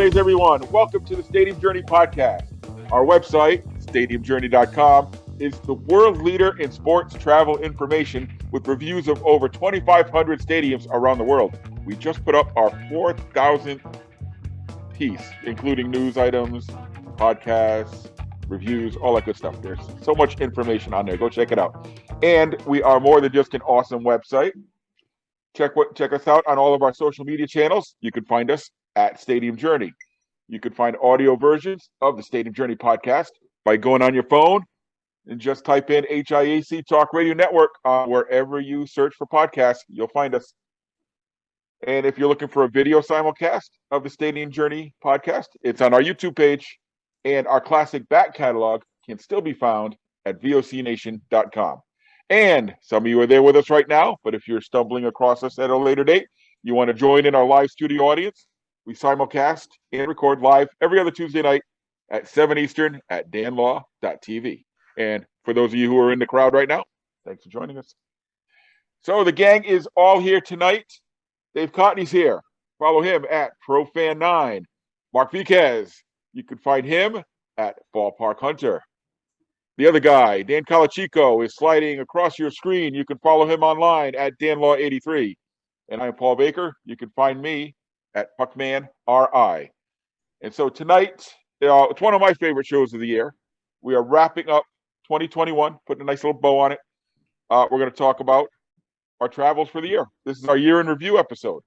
Saturdays, everyone. Welcome to the Stadium Journey podcast. Our website, stadiumjourney.com, is the world leader in sports travel information with reviews of over 2,500 stadiums around the world. We just put up our 4,000th piece, including news items, podcasts, reviews, all that good stuff. There's so much information on there. Go check it out. And we are more than just an awesome website. Check us out on all of our social media channels. You can find us at Stadium Journey. You can find audio versions of the Stadium Journey podcast by going on your phone and just type in HIAC Talk Radio Network wherever you search for podcasts. You'll find us. And if you're looking for a video simulcast of the Stadium Journey podcast, it's on our YouTube page, and our classic back catalog can still be found at vocnation.com. And some of you are there with us right now, but if you're stumbling across us at a later date, you want to join in our live studio audience, we simulcast and record live every other Tuesday night at 7 Eastern at danlaw.tv. And for those of you who are in the crowd right now, thanks for joining us. So the gang is all here tonight. Dave Cotney's here. Follow him at ProFan9. Mark Viquez, you can find him at Ballpark Hunter. The other guy, Dan Calachico, is sliding across your screen. You can follow him online at DanLaw83. And I'm Paul Baker. You can find me at PuckmanRI. And so tonight, it's one of my favorite shows of the year. We are wrapping up 2021, putting a nice little bow on it. We're going to talk about our travels for the year. This is our year in review episode.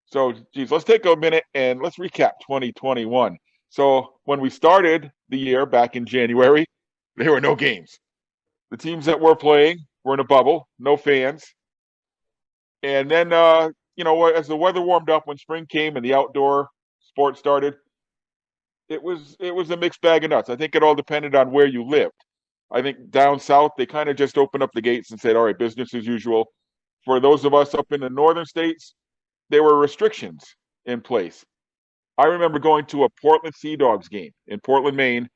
So, let's take a minute and let's recap 2021. So when we started the year back in January, there were no games. The teams that were playing were in a bubble, no fans. And then, as the weather warmed up, when spring came and the outdoor sports started, it was a mixed bag of nuts. I think it all depended on where you lived. I think down south, they kind of just opened up the gates and said, all right, business as usual. For those of us up in the northern states, there were restrictions in place. I remember going to a Portland Sea Dogs game in Portland, Maine,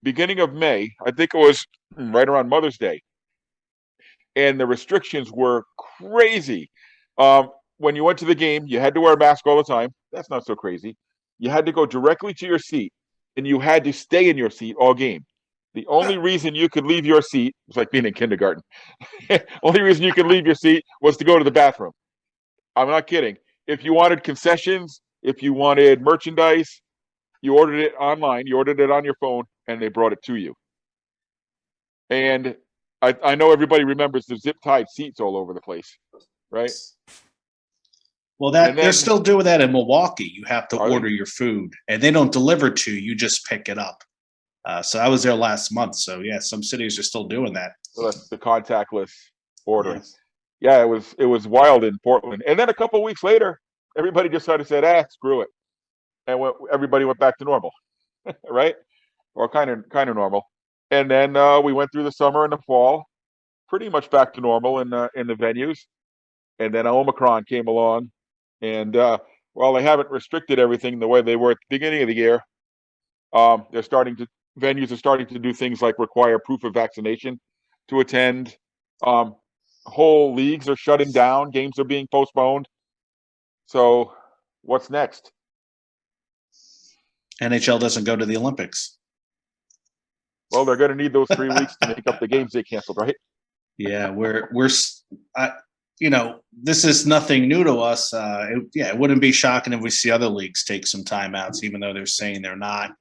beginning of May. I think it was right around Mother's Day. And the restrictions were crazy. When you went to the game, you had to wear a mask all the time. That's not so crazy. You had to go directly to your seat, and you had to stay in your seat all game. The only reason you could leave your seat, it's like being in kindergarten. Only reason you could leave your seat was to go to the bathroom. I'm not kidding. If you wanted concessions, if you wanted merchandise, you ordered it online, you ordered it on your phone, and they brought it to you. And I know everybody remembers the zip-tied seats all over the place, right? Well, they're still doing that in Milwaukee. You have to order your food, and they don't deliver to you. You just pick it up. So I was there last month. So, yeah, some cities are still doing that. So that's the contactless ordering. Yes. Yeah, it was wild in Portland. And then a couple of weeks later, everybody just sort of said, screw it. And everybody went back to normal, right? Or kind of normal. And then we went through the summer and the fall, pretty much back to normal in the venues. And then Omicron came along. And while they haven't restricted everything the way they were at the beginning of the year, venues are starting to do things like require proof of vaccination to attend. Whole leagues are shutting down. Games are being postponed. So what's next? NHL doesn't go to the Olympics. Well, they're going to need those 3 weeks to make up the games they canceled, right? Yeah, this is nothing new to us. It wouldn't be shocking if we see other leagues take some timeouts, even though they're saying they're not.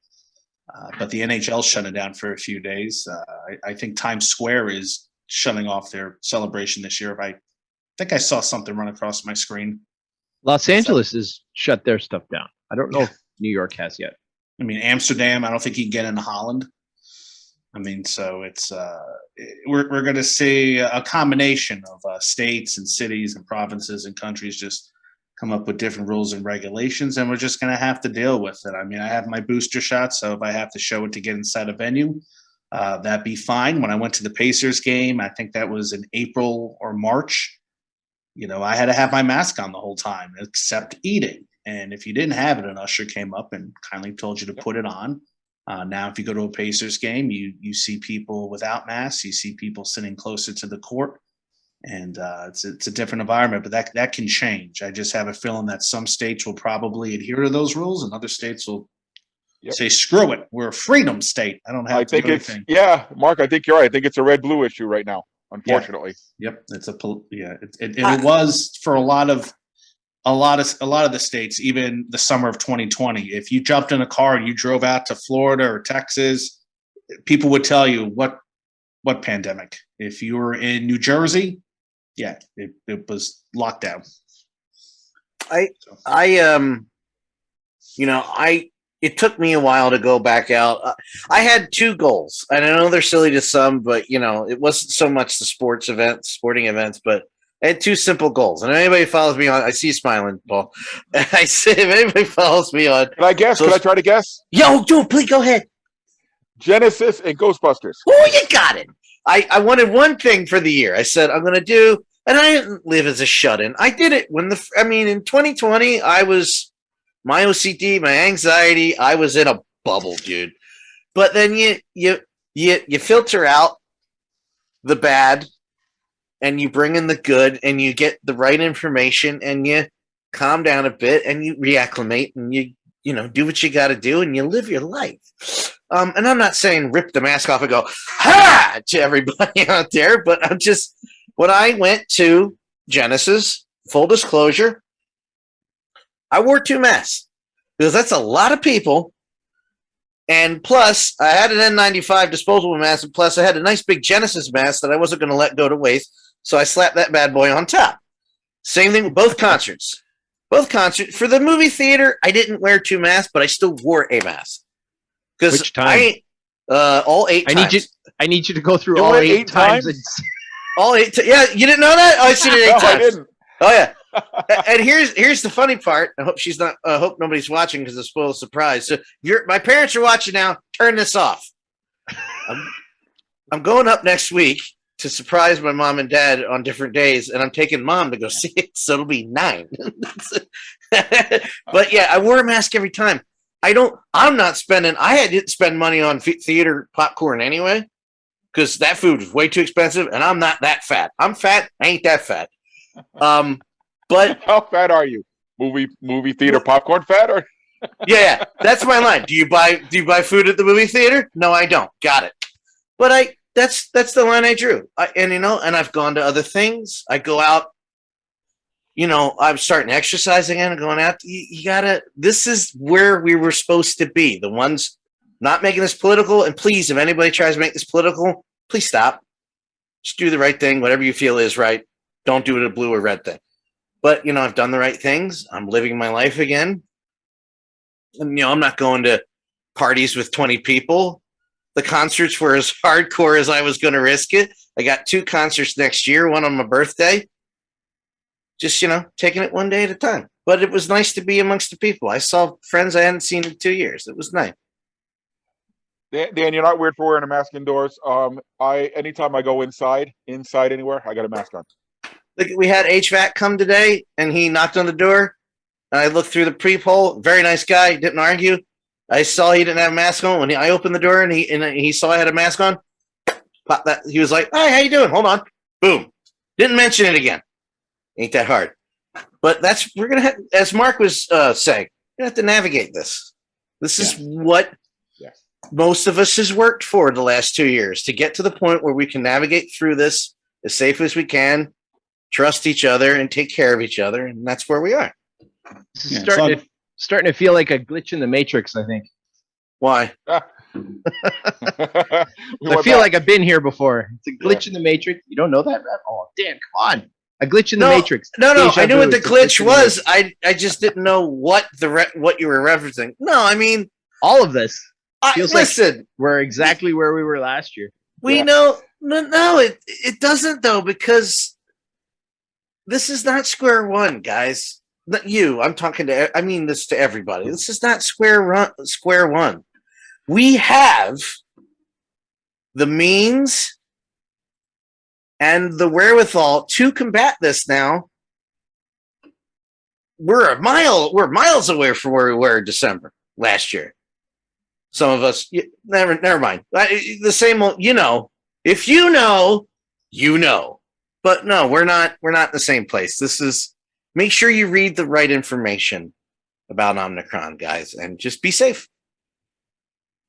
But the NHL shut it down for a few days. I think Times Square is shutting off their celebration this year. I think I saw something run across my screen. Los Angeles has shut their stuff down. I don't know if New York has yet. I mean, Amsterdam, I don't think you can get into Holland. I mean, so it's we're going to see a combination of states and cities and provinces and countries just come up with different rules and regulations, and we're just going to have to deal with it. I mean, I have my booster shot, so if I have to show it to get inside a venue, that'd be fine. When I went to the Pacers game, I think that was in April or March, I had to have my mask on the whole time except eating. And if you didn't have it, an usher came up and kindly told you to put it on. Now, if you go to a Pacers game, you see people without masks. You see people sitting closer to the court. and it's a different environment. But that can change. I just have a feeling that some states will probably adhere to those rules, and other states will say, "Screw it, we're a freedom state. I don't have to do anything." Mark. I think you're right. I think it's a red-blue issue right now. Unfortunately. Yep, it was for a lot of the states, even the summer of 2020. If you jumped in a car and you drove out to Florida or Texas, people would tell you what pandemic. If you were in New Jersey, it was lockdown. It took me a while to go back out. I had two goals, and I know they're silly to some, but it wasn't so much the sporting events, but I had two simple goals. And if anybody follows me on, I see you smiling, Paul. I say, if anybody follows me on, can I guess? Can I try to guess? Yo, please go ahead. Genesis and Ghostbusters. Oh, you got it. I wanted one thing for the year. I said I'm going to do, and I didn't live as a shut-in. I did it in 2020, I was. My OCD, my anxiety, I was in a bubble, dude. But then you filter out the bad and you bring in the good and you get the right information and you calm down a bit and you reacclimate and you do what you got to do and you live your life. And I'm not saying rip the mask off and go, ha, to everybody out there, but I'm just, when I went to Genesis, full disclosure, I wore 2 masks because that's a lot of people. And plus, I had an N95 disposable mask, and plus I had a nice big Genesis mask that I wasn't going to let go to waste, so I slapped that bad boy on top. Same thing with both concerts. Both concerts. For the movie theater, I didn't wear 2 masks, but I still wore a mask. Which time? All 8 times. I need you to go through all 8 times. All 8 yeah, you didn't know that? Oh, I seen it 8 times. I didn't. Oh, yeah. And here's the funny part. I hope she's not. Hope nobody's watching because it's spoiled surprise. So my parents are watching now. Turn this off. I'm going up next week to surprise my mom and dad on different days, and I'm taking mom to go see it. So it'll be 9. But yeah, I wore a mask every time. I'm not spending. I didn't spend money on theater popcorn anyway because that food is way too expensive, and I'm not that fat. I'm fat. I ain't that fat. But how fat are you? Movie theater popcorn fat or? Yeah, that's my line. Do you buy food at the movie theater? No, I don't. Got it. But that's the line I drew. And I've gone to other things. I go out. I'm starting exercising again and going out. You gotta. This is where we were supposed to be. The ones not making this political. And please, if anybody tries to make this political, please stop. Just do the right thing. Whatever you feel is right. Don't do it a blue or red thing. But, I've done the right things. I'm living my life again. And, I'm not going to parties with 20 people. The concerts were as hardcore as I was going to risk it. I got 2 concerts next year, one on my birthday. Just, taking it one day at a time. But it was nice to be amongst the people. I saw friends I hadn't seen in 2 years. It was nice. Dan, you're not weird for wearing a mask indoors. Anytime I go inside anywhere, I got a mask on. Look, we had HVAC come today, and he knocked on the door. And I looked through the peephole. Very nice guy. Didn't argue. I saw he didn't have a mask on. When I opened the door and he saw I had a mask on, pop that. He was like, "Hi, how you doing? Hold on." Boom. Didn't mention it again. Ain't that hard. But we're gonna have, as Mark was saying, we're gonna have to navigate this. This is what most of us has worked for the last 2 years to get to the point where we can navigate through this as safe as we can. Trust each other and take care of each other, and that's where we are. This is starting to feel like a glitch in the Matrix, I think. Why? I feel like I've been here before. It's a glitch in the Matrix. You don't know that? Oh, Dan, come on. A glitch in the Matrix. No. I knew what the glitch was. I just didn't know what you were referencing. No, I mean all of this. Feels listen, like we're exactly where we were last year. We know. No, it doesn't though, because this is not square one, guys. Not you. I mean this to everybody. This is not square one. We have the means and the wherewithal to combat this now. We're miles away from where we were in December last year. Some of us, never mind. The same old, if you know, you know. But no, we're not in the same place. This is make sure you read the right information about Omicron, guys, and just be safe.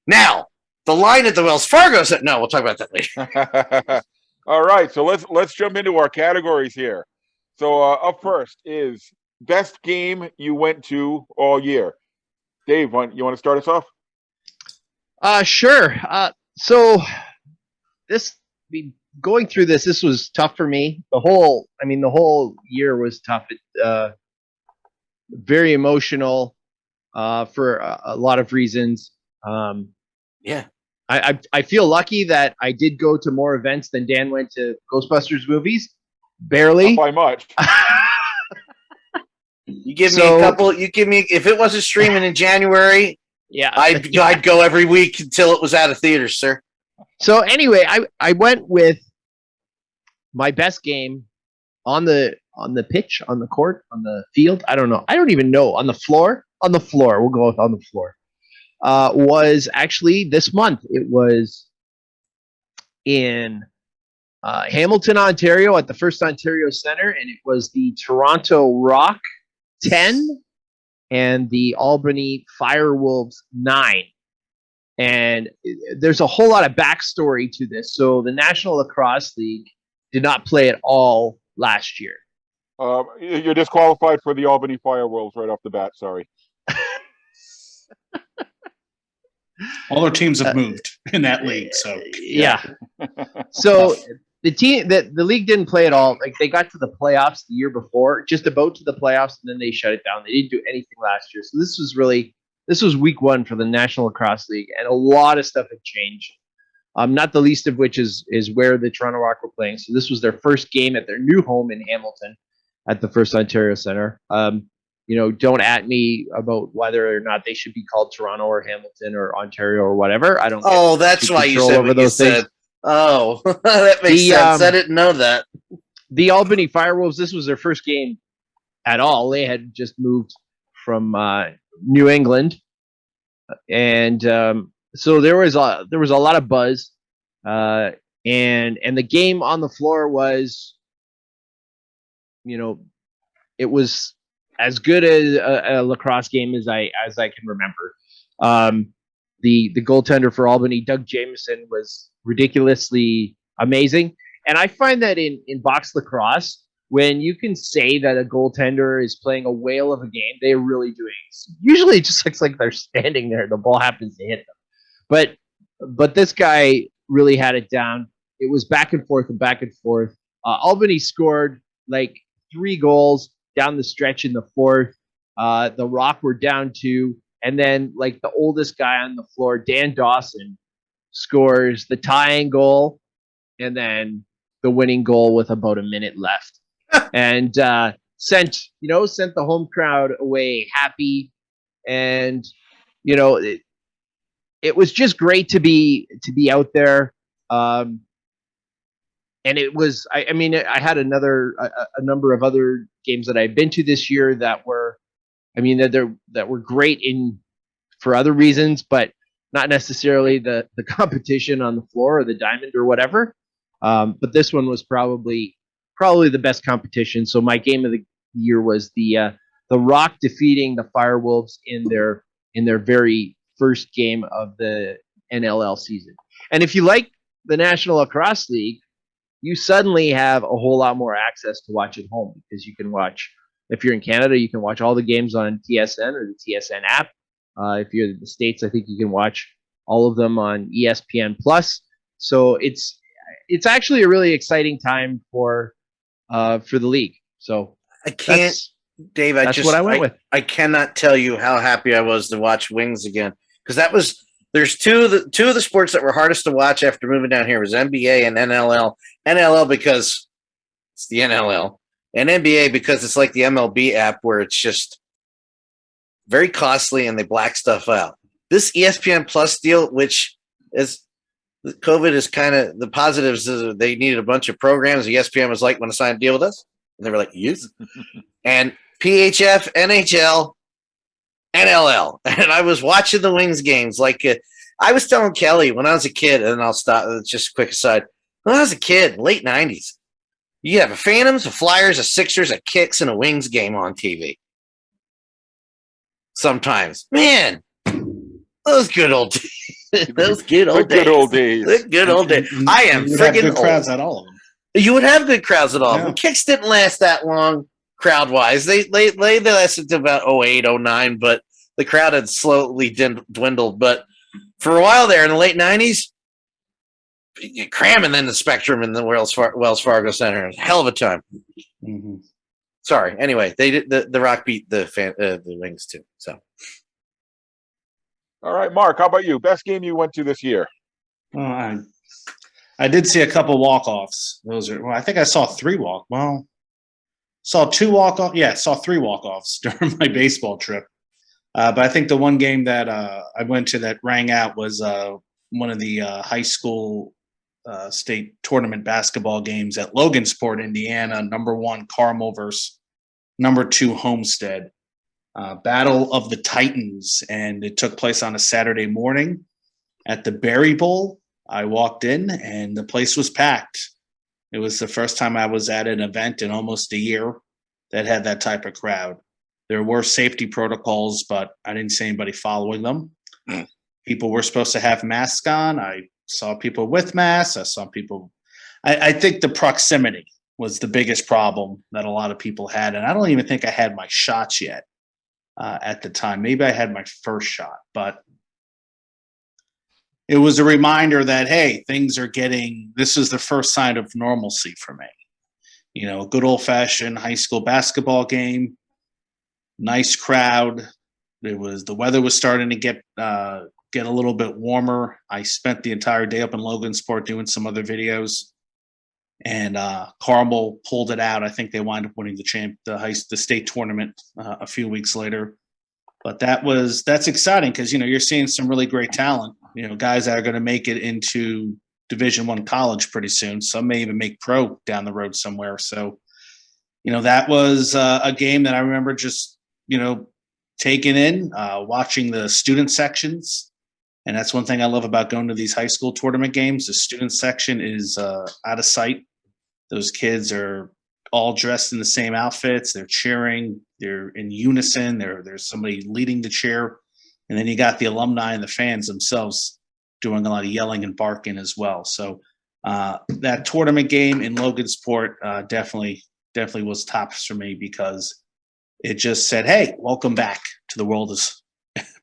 Now, the line at the Wells Fargo said, no, we'll talk about that later. All right, so let's jump into our categories here. So up first is best game you went to all year. Dave, you want to start us off? Sure. So going through this was tough for me. The whole year was tough. It, very emotional for a lot of reasons. Yeah. I feel lucky that I did go to more events than Dan went to Ghostbusters movies. Barely. Not by much. You give me a couple. You give me if it wasn't streaming in January. Yeah, I'd go every week until it was out of theaters, sir. So anyway, I went with my best game on the pitch, on the court, on the field. I don't know. I don't even know. On the floor. On the floor. We'll go with on the floor. Was actually this month. It was in Hamilton, Ontario, at the First Ontario Centre, and it was the Toronto Rock 10 and the Albany Firewolves 9. And there's a whole lot of backstory to this. So the National Lacrosse League did not play at all last year. You're disqualified for the Albany Firewolves right off the bat. Sorry. All our teams have moved in that league, so yeah. So the league didn't play at all. Like they got to the playoffs the year before, just about to the playoffs, and then they shut it down. They didn't do anything last year. So this was week one for the National Lacrosse League, and a lot of stuff had changed. Not the least of which is where the Toronto Rock were playing. So this was their first game at their new home in Hamilton at the First Ontario Centre. Don't at me about whether or not they should be called Toronto or Hamilton or Ontario or whatever. I don't. Oh, that's why you said what you said. Oh, that makes sense. I didn't know that. The Albany Firewolves, this was their first game at all. They had just moved from New England, and so there was a lot of buzz, and the game on the floor was, it was as good as a lacrosse game as I can remember. The goaltender for Albany, Doug Jameson, was ridiculously amazing. And I find that in box lacrosse, when you can say that a goaltender is playing a whale of a game, they're really doing it. Usually it just looks like they're standing there. The ball happens to hit them. But this guy really had it down. It was back and forth and back and forth. Albany scored like 3 goals down the stretch in the fourth. The Rock were down 2. And then, like, the oldest guy on the floor, Dan Dawson, scores the tying goal and then the winning goal with about a minute left. And sent the home crowd away happy. And, it was just great to be out there. And it was, I had a number of other games that I've been to this year that were, that were great for other reasons, but not necessarily the competition on the floor or the diamond or whatever. But this one was probably the best competition. So my game of the year was the Rock defeating the Firewolves in their very first game of the NLL season. And if you like the National Lacrosse League, you suddenly have a whole lot more access to watch at home, because you can watch, if you're in Canada, you can watch all the games on TSN or the TSN app. If you're in the States, I think you can watch all of them on ESPN Plus. So it's actually a really exciting time for the league. So I can't, Dave. That's what I went with. I cannot tell you how happy I was to watch Wings again, because there's two of the sports that were hardest to watch after moving down here was NBA and NLL. NLL because it's the NLL, and NBA because it's like the MLB app where it's just very costly and they black stuff out. This ESPN Plus deal, which is COVID, is kind of the positives. Is they needed a bunch of programs. ESPN was like, "Want to sign a deal with us?" And they were like, "Yes." And PHF, NHL, NLL, and I was watching the Wings games. Like I was telling Kelly when I was a kid, and I'll stop. Just a quick aside. When I was a kid, late '90s, You have a Phantoms, a Flyers, a Sixers, a Kicks, and a Wings game on TV. Sometimes. Man, those good old days. Those good old days. Good old days. The good old days. I am You would have friggin' good crowds old. at all of them. You would have good crowds at all. Yeah. The Kicks didn't last that long crowd-wise. They lasted to about 08, 09, but the crowd had slowly dwindled. But for a while there in the late 90s, cramming in the Spectrum in the Wells Fargo Center. It was a hell of a time. Mm-hmm. Sorry. Anyway, they did the Rock beat the Wings too. So. All right, Mark, how about you? Best game you went to this year? Well, I did see a couple walk-offs. I think I saw three saw two walk-offs. Yeah, saw three walk-offs during my baseball trip. But I think the one game that I went to that rang out was one of the high school state tournament basketball games at Logansport, Indiana, number 1 Carmel versus number 2 Homestead. Battle of the Titans, and it took place on a Saturday morning at the Berry Bowl. I walked in, and the place was packed. It was the first time I was at an event in almost a year that had that type of crowd. There were safety protocols, but I didn't see anybody following them. People were supposed to have masks on. I saw people with masks. I saw people. I think the proximity was the biggest problem that a lot of people had, and I don't even think I had my shots yet at the time. Maybe I had my first shot, but it was a reminder that, hey, this is the first sign of normalcy for me. You know, a good old-fashioned high school basketball game, nice crowd. The weather was starting to get a little bit warmer. I spent the entire day up in Logansport doing some other videos, and Carmel pulled it out. I think they wound up winning the state tournament a few weeks later. But that's exciting because, you know, you're seeing some really great talent. You know, guys that are going to make it into Division I college pretty soon. Some may even make pro down the road somewhere. So, you know, that was a game that I remember just, you know, taking in, watching the student sections. And that's one thing I love about going to these high school tournament games. The student section is out of sight. Those kids are all dressed in the same outfits. They're cheering. They're in unison. There's somebody leading the cheer. And then you got the alumni and the fans themselves doing a lot of yelling and barking as well. So that tournament game in Logansport definitely was tops for me because it just said, hey, welcome back to the world of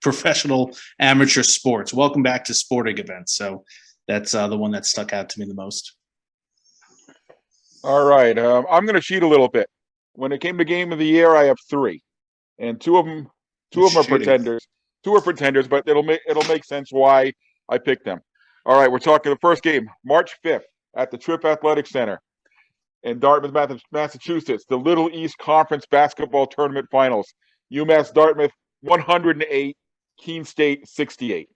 professional amateur sports. Welcome back to sporting events. So that's the one that stuck out to me the most. All right, I'm going to cheat a little bit. When it came to game of the year, I have 3, and two of them are pretenders. 2 are pretenders, but it'll make sense why I picked them. All right, we're talking the first game, March 5th at the Tripp Athletic Center in Dartmouth, Massachusetts, the Little East Conference Basketball Tournament Finals. UMass Dartmouth 108, Keene State 68.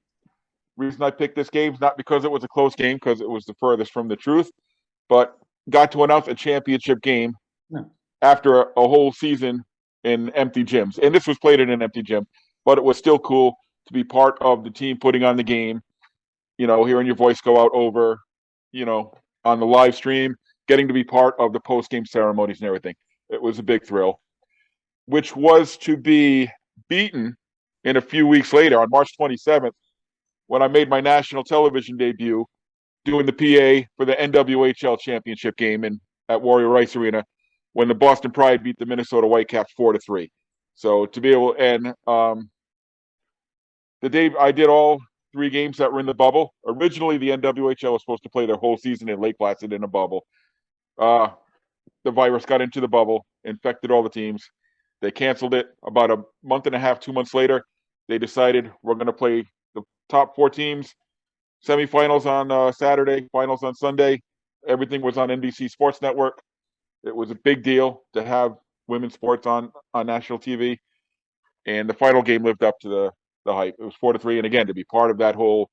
Reason I picked this game is not because it was a close game, because it was the furthest from the truth, but got to announce a championship game after a whole season in empty gyms. And this was played in an empty gym, but it was still cool to be part of the team putting on the game, you know, hearing your voice go out over, you know, on the live stream, getting to be part of the post-game ceremonies and everything. It was a big thrill, which was to be beaten in a few weeks later on March 27th when I made my national television debut doing the PA for the NWHL championship game at Warrior Rice Arena when the Boston Pride beat the Minnesota Whitecaps 4-3. So to be able, and the day I did all 3 games that were in the bubble. Originally, the NWHL was supposed to play their whole season in Lake Placid in a bubble. The virus got into the bubble, infected all the teams. They canceled it. About a month and a half, 2 months later, they decided we're going to play the top 4 teams, semifinals on Saturday, finals on Sunday. Everything was on NBC Sports Network. It was a big deal to have women's sports on national TV. And the final game lived up to the hype. It was 4-3. And again, to be part of that whole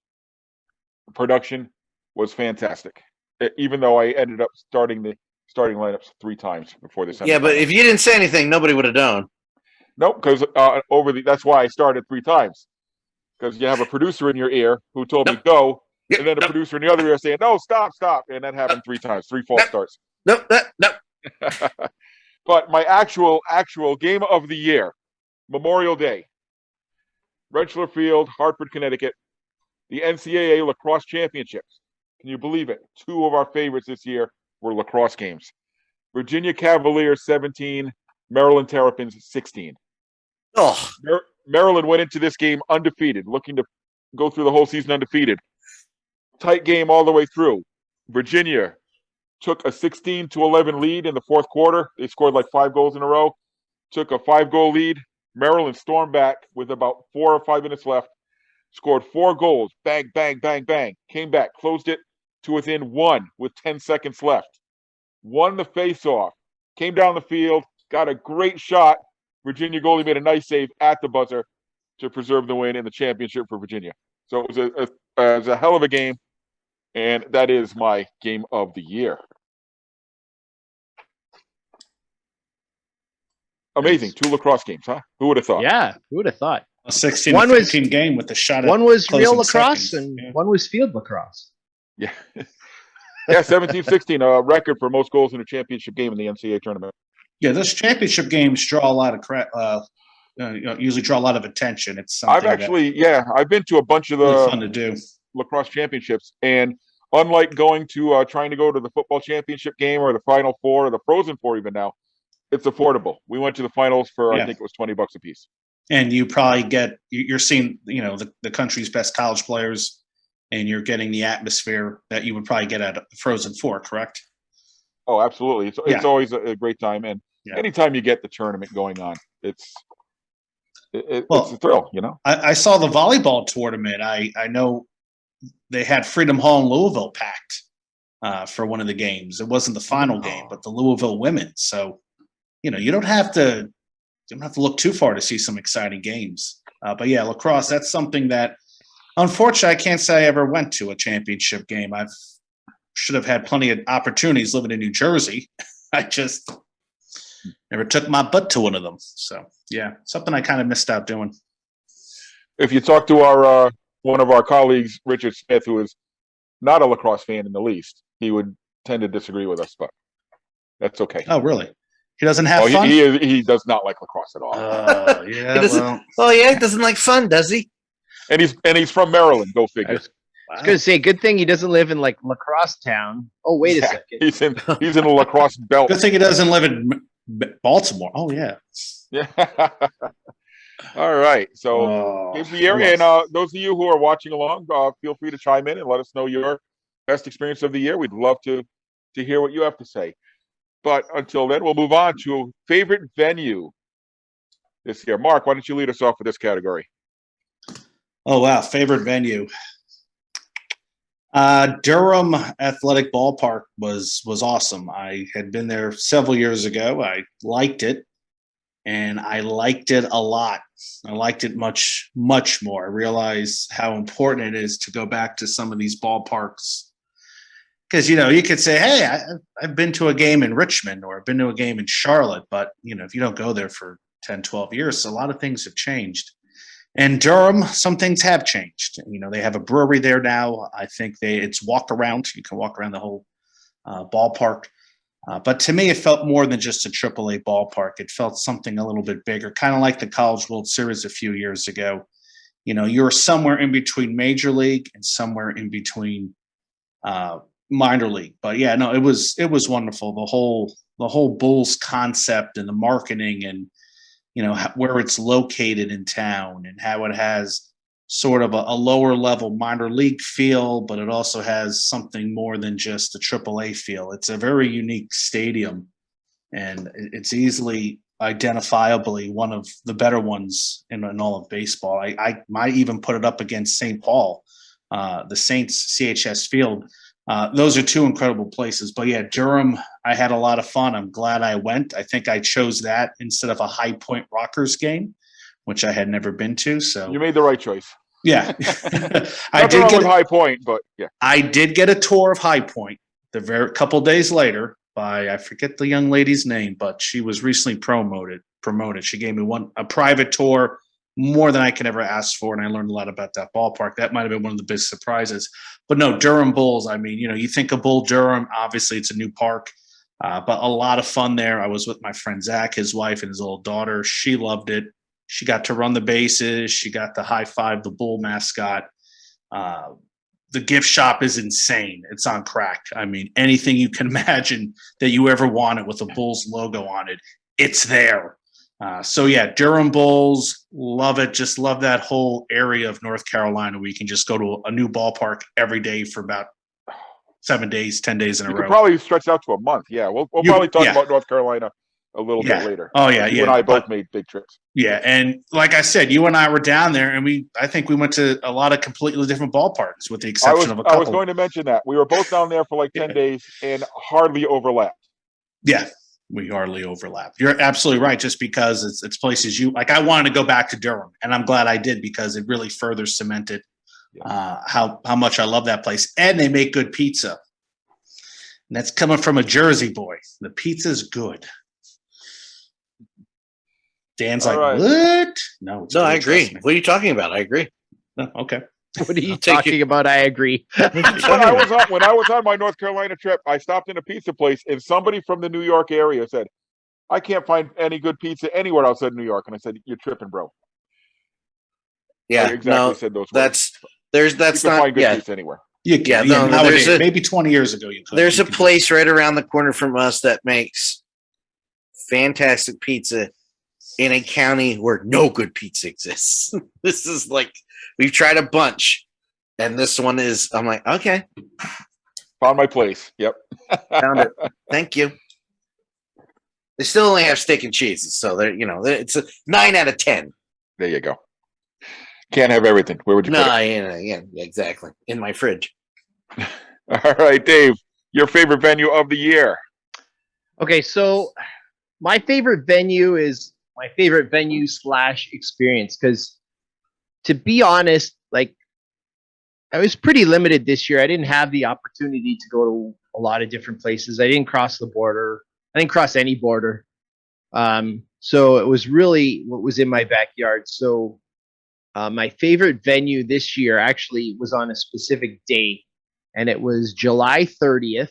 production was fantastic. Even though I ended up starting the starting lineups 3 times before the semifinals. Yeah, but if you didn't say anything, nobody would have known. Nope, because that's why I started 3 times. Because you have a producer in your ear who told me go, and then a producer in the other ear saying, no, stop. And that happened 3 times, 3 false starts. Nope. But my actual game of the year, Memorial Day, Rentschler Field, Hartford, Connecticut, the NCAA Lacrosse Championships. Can you believe it? Two of our favorites this year were lacrosse games. Virginia Cavaliers 17, Maryland Terrapins 16. Oh, Maryland went into this game undefeated, looking to go through the whole season undefeated. Tight game all the way through. Virginia took a 16-11 lead in the fourth quarter. They scored like 5 goals in a row. Took a 5-goal lead. Maryland stormed back with about 4 or 5 minutes left. Scored 4 goals. Bang, bang, bang, bang. Came back, closed it to within 1 with 10 seconds left. Won the face-off. Came down the field. Got a great shot. Virginia goalie made a nice save at the buzzer to preserve the win in the championship for Virginia. So it was a hell of a game, and that is my game of the year. Amazing. 2 lacrosse games, huh? Who would have thought? Yeah, who would have thought? A 16 One was- 15 game with the shot at One was real closing lacrosse seconds. and one was field lacrosse. Yeah. Yeah, 17-16, a record for most goals in a championship game in the NCAA tournament. Yeah, those championship games draw a lot of usually draw a lot of attention. It's something I've been to a bunch of really the fun to do. lacrosse championships, and unlike going to trying to go to the football championship game or the Final Four or the Frozen Four even now, it's affordable. We went to the finals for I think it was $20 a piece. And you probably you're seeing the country's best college players, and you're getting the atmosphere that you would probably get at a Frozen Four, correct? Oh, absolutely. It's always a great time, and anytime you get the tournament going on, it's a thrill, I saw the volleyball tournament. I know they had Freedom Hall in Louisville packed for one of the games. It wasn't the final game, but the Louisville women. So, you don't have to look too far to see some exciting games. But yeah, lacrosse, that's something that, unfortunately, I can't say I ever went to a championship game. I should have had plenty of opportunities living in New Jersey. I just never took my butt to one of them. So yeah, something I kind of missed out doing. If you talk to our one of our colleagues, Richard Smith, who is not a lacrosse fan in the least, he would tend to disagree with us, but that's okay. Oh, really? He doesn't have fun? He does not like lacrosse at all. Yeah, he doesn't like fun, does he? And he's from Maryland. Go figure. I was going to say, good thing he doesn't live in like lacrosse town. Oh, wait a second. He's in a lacrosse belt. Good thing he doesn't live in Baltimore. Oh, yeah. Yeah. All right. So here's the year. And those of you who are watching along, feel free to chime in and let us know your best experience of the year. We'd love to hear what you have to say. But until then, we'll move on to favorite venue this year. Mark, why don't you lead us off with this category? Oh, wow. Favorite venue. Durham Athletic Ballpark was awesome. I had been there several years ago. I liked it, and I liked it a lot. I liked it much, much more. I realized how important it is to go back to some of these ballparks. Because, you could say, hey, I've been to a game in Richmond or I've been to a game in Charlotte. But, if you don't go there for 10, 12 years, a lot of things have changed. And Durham, some things have changed. They have a brewery there now. I think it's walk around. You can walk around the whole ballpark. But to me, it felt more than just a AAA ballpark. It felt something a little bit bigger, kind of like the College World Series a few years ago. You're somewhere in between Major League and somewhere in between minor league. But yeah, no, it was wonderful. The whole Bulls concept and the marketing and where it's located in town and how it has sort of a lower level minor league feel, but it also has something more than just a AAA feel. It's a very unique stadium, and it's easily identifiably one of the better ones in all of baseball. I might even put it up against St. Paul, the Saints CHS Field. Those are two incredible places. But yeah, Durham, I had a lot of fun. I'm glad I went. I think I chose that instead of a High Point Rockers game, which I had never been to. So you made the right choice. Yeah. I did get High Point, but yeah. I did get a tour of High Point the couple days later by, I forget the young lady's name, but she was recently promoted. She gave me a private tour, more than I could ever ask for, and I learned a lot about that ballpark. That might have been one of the big surprises. But no, Durham Bulls, I mean, you think of Bull Durham, obviously it's a new park. But a lot of fun there. I was with my friend Zach, his wife, and his old daughter. She loved it. She got to run the bases. She got to high five the bull mascot. The gift shop is insane. It's on crack. I mean, anything you can imagine that you ever wanted with a Bulls logo on it, it's there. So yeah, Durham Bulls, love it. Just love that whole area of North Carolina where you can just go to a new ballpark every day for about 7 days, 10 days in a You row. could probably stretch out to a month. Yeah, we'll probably talk about North Carolina a little bit later. Oh yeah, You and I both made big trips. Yeah, and like I said, you and I were down there, and I think we went to a lot of completely different ballparks, with the exception of a couple. I was going to mention that we were both down there for like 10 days and hardly overlapped. Yeah, we hardly overlapped. You're absolutely right. Just because it's places you like. I wanted to go back to Durham, and I'm glad I did because it really further cemented how much I love that place. And they make good pizza, and that's coming from a Jersey boy. The pizza's good. Dan's like, what? No, no, I agree. What are you talking about? I agree. Oh, okay. What are you talking about? I agree. When I was on my North Carolina trip, I stopped in a pizza place, and somebody from the New York area said, "I can't find any good pizza anywhere outside New York." And I said, "You're tripping, bro." Yeah, I exactly said those words. That's you can not find good pizza anywhere. Nowadays, maybe 20 years ago you could. There's a place right around the corner from us that makes fantastic pizza in a county where no good pizza exists. This is like, we've tried a bunch, and this one is, I'm like, okay. Found my place. Yep. Found it. Thank you. They still only have steak and cheese, so it's a 9 out of 10. There you go. Can't have everything. Where would you put it? Yeah, exactly. In my fridge. All right, Dave, your favorite venue of the year? Okay, so my favorite venue is my favorite venue / experience, because to be honest, like, I was pretty limited this year. I didn't have the opportunity to go to a lot of different places. I didn't cross the border. I didn't cross any border. So it was really what was in my backyard. So my favorite venue this year actually was on a specific date, and it was July 30th,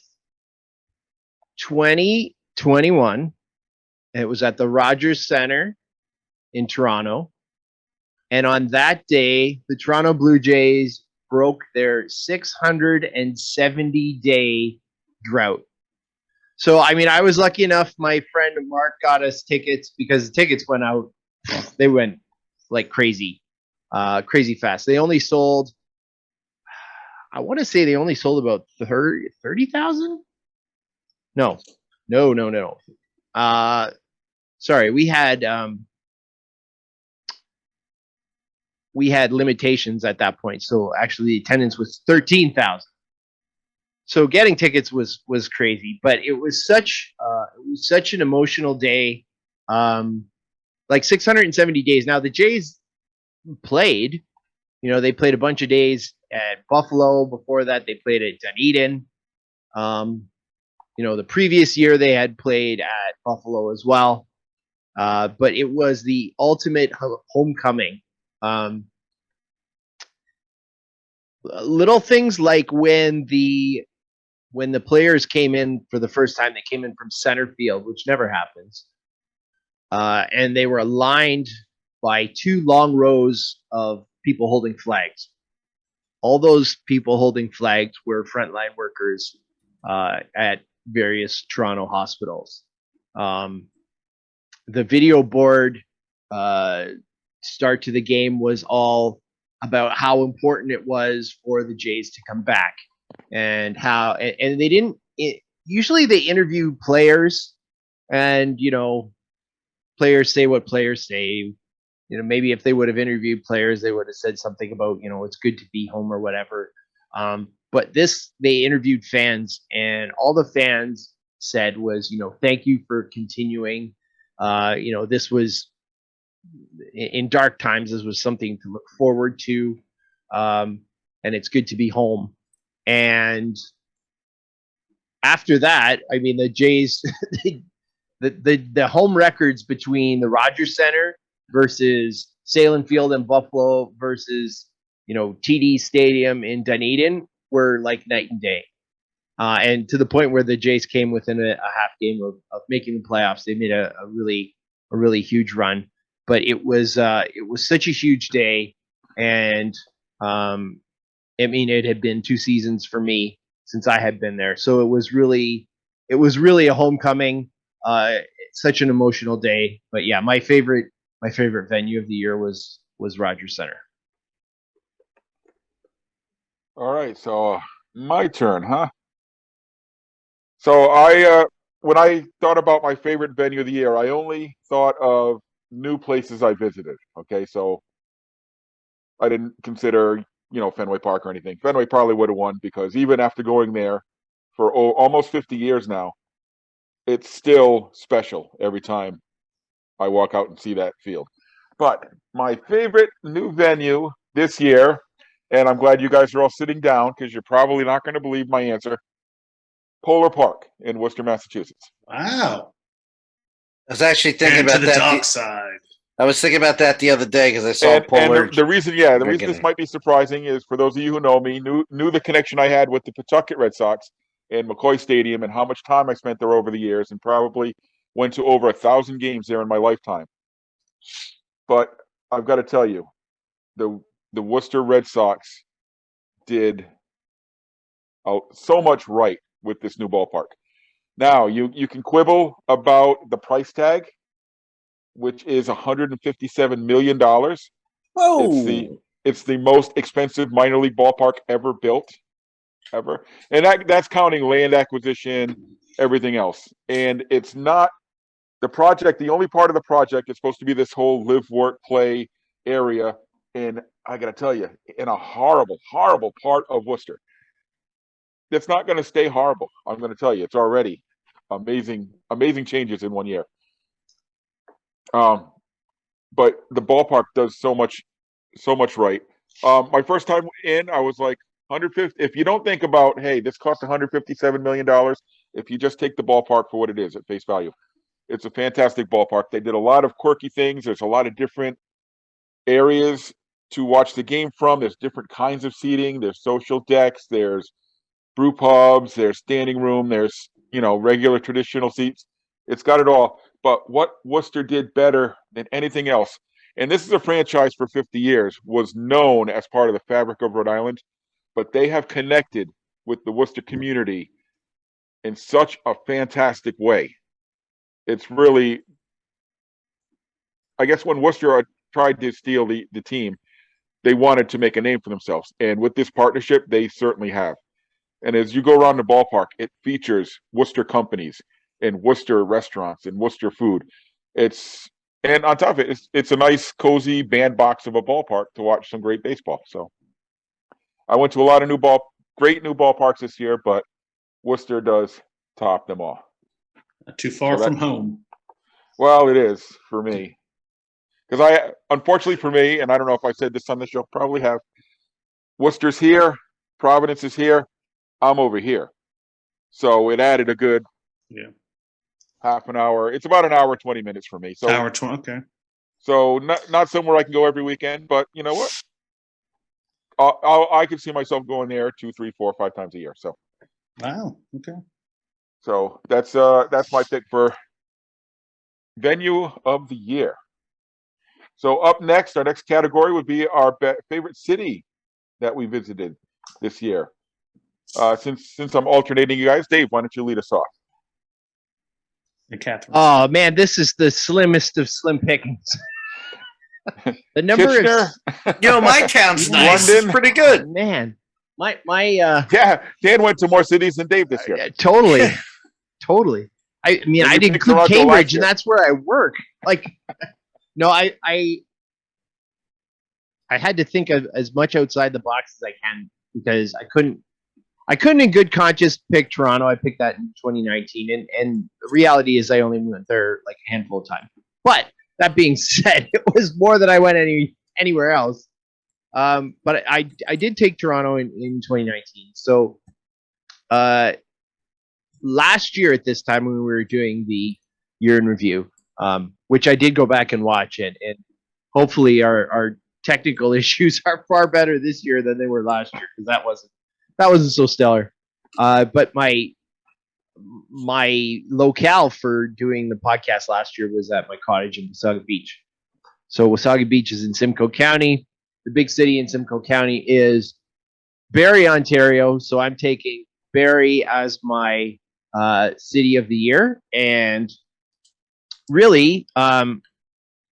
2021. It was at the Rogers Centre in Toronto. And on that day, the Toronto Blue Jays broke their 670-day drought. So, I mean, I was lucky enough. My friend Mark got us tickets because the tickets went out. They went like crazy fast. They only sold, I want to say they only sold about 30,000? No. Sorry, we had limitations at that point. So actually the attendance was 13,000. So getting tickets was crazy, but it was such an emotional day. Like 670 days. Now the Jays played, they played a bunch of days at Buffalo. Before that, they played at Dunedin. The previous year they had played at Buffalo as well. But it was the ultimate homecoming. Little things like when the players came in for the first time, they came in from center field, which never happens. And they were aligned by 2 long rows of people holding flags. All those people holding flags were frontline workers at various Toronto hospitals. The video board start to the game was all about how important it was for the Jays to come back, and they didn't. Usually they interview players, and players say what players say. Maybe if they would have interviewed players, they would have said something about it's good to be home or whatever. But they interviewed fans, and all the fans said was, thank you for continuing. This was in dark times. This was something to look forward to, and it's good to be home. And after that, I mean, the Jays, the home records between the Rogers Centre versus Salem Field in Buffalo versus TD Stadium in Dunedin were like night and day. and to the point where the Jays came within a half game of making the playoffs. They made a really huge run, but it was such a huge day, and it had been 2 seasons for me since I had been there, so it was really a homecoming. Such an emotional day, but yeah, my favorite venue of the year was Rogers Center. All right, so my turn, huh? So I, when I thought about my favorite venue of the year, I only thought of new places I visited. Okay, so I didn't consider, Fenway Park or anything. Fenway probably would have won because even after going there for almost 50 years now, it's still special every time I walk out and see that field. But my favorite new venue this year, and I'm glad you guys are all sitting down because you're probably not going to believe my answer, Polar Park in Worcester, Massachusetts. Wow. I was actually thinking And about to the that. dark side. I was thinking about that the other day because I saw Polar. And the reason this might be surprising is for those of you who know me, knew the connection I had with the Pawtucket Red Sox and McCoy Stadium and how much time I spent there over the years, and probably went to over 1,000 games there in my lifetime. But I've got to tell you, the Worcester Red Sox did so much right with this new ballpark. Now you can quibble about the price tag, which is $157 million. Whoa! It's the most expensive minor league ballpark ever built, ever, and that's counting land acquisition, everything else. And it's not the project. The only part of the project is supposed to be this whole live, work, play area. And I got to tell you, in a horrible, horrible part of Worcester, that's not going to stay horrible. I'm going to tell you, it's already amazing, amazing changes in 1 year. But the ballpark does so much right. My first time in, I was like 150. If you don't think about, hey, this cost $157 million, if you just take the ballpark for what it is at face value, it's a fantastic ballpark. They did a lot of quirky things. There's a lot of different areas to watch the game from. There's different kinds of seating. There's social decks. There's brew pubs. There's standing room. There's regular traditional seats. It's got it all. But what Worcester did better than anything else, and this is a franchise for 50 years, was known as part of the fabric of Rhode Island, but they have connected with the Worcester community in such a fantastic way. It's really, I guess when Worcester tried to steal the team, they wanted to make a name for themselves. And with this partnership, they certainly have. And as you go around the ballpark, it features Worcester companies and Worcester restaurants and Worcester food. And on top of it, it's a nice, cozy bandbox of a ballpark to watch some great baseball. So I went to a lot of great new ballparks this year, but Worcester does top them all. Not too far from home. Well, it is for me. Because unfortunately for me, and I don't know if I said this on the show, probably have, Worcester's here, Providence is here, I'm over here. So it added a good half an hour. It's about an hour, 20 minutes for me. So hour 20, okay. So not somewhere I can go every weekend, but you know what? I can see myself going there 2, 3, 4, 5 times a year. So wow, okay. So that's my pick for venue of the year. So up next, our next category would be our favorite city that we visited this year. Since I'm alternating you guys, Dave, why don't you lead us off? And Catherine. Oh man, this is the slimmest of slim pickings. The number Kitchener, of my town's nice. London. It's pretty good. man, my yeah, Dan went to more cities than Dave this year. totally. I mean, I didn't include Cambridge, and that's where I work. Like, no, I had to think of as much outside the box as I can because I couldn't in good conscience pick Toronto. I picked that in 2019, and the reality is I only went there like a handful of times. But that being said, it was more than I went anywhere else. But I did take Toronto in 2019. So last year at this time when we were doing the year in review, which I did go back and watch it, and hopefully our technical issues are far better this year than they were last year because that wasn't so stellar. But my locale for doing the podcast last year was at my cottage in Wasaga Beach. So Wasaga Beach is in Simcoe County. The big city in Simcoe County is Barrie, Ontario. So I'm taking Barrie as my city of the year, and really,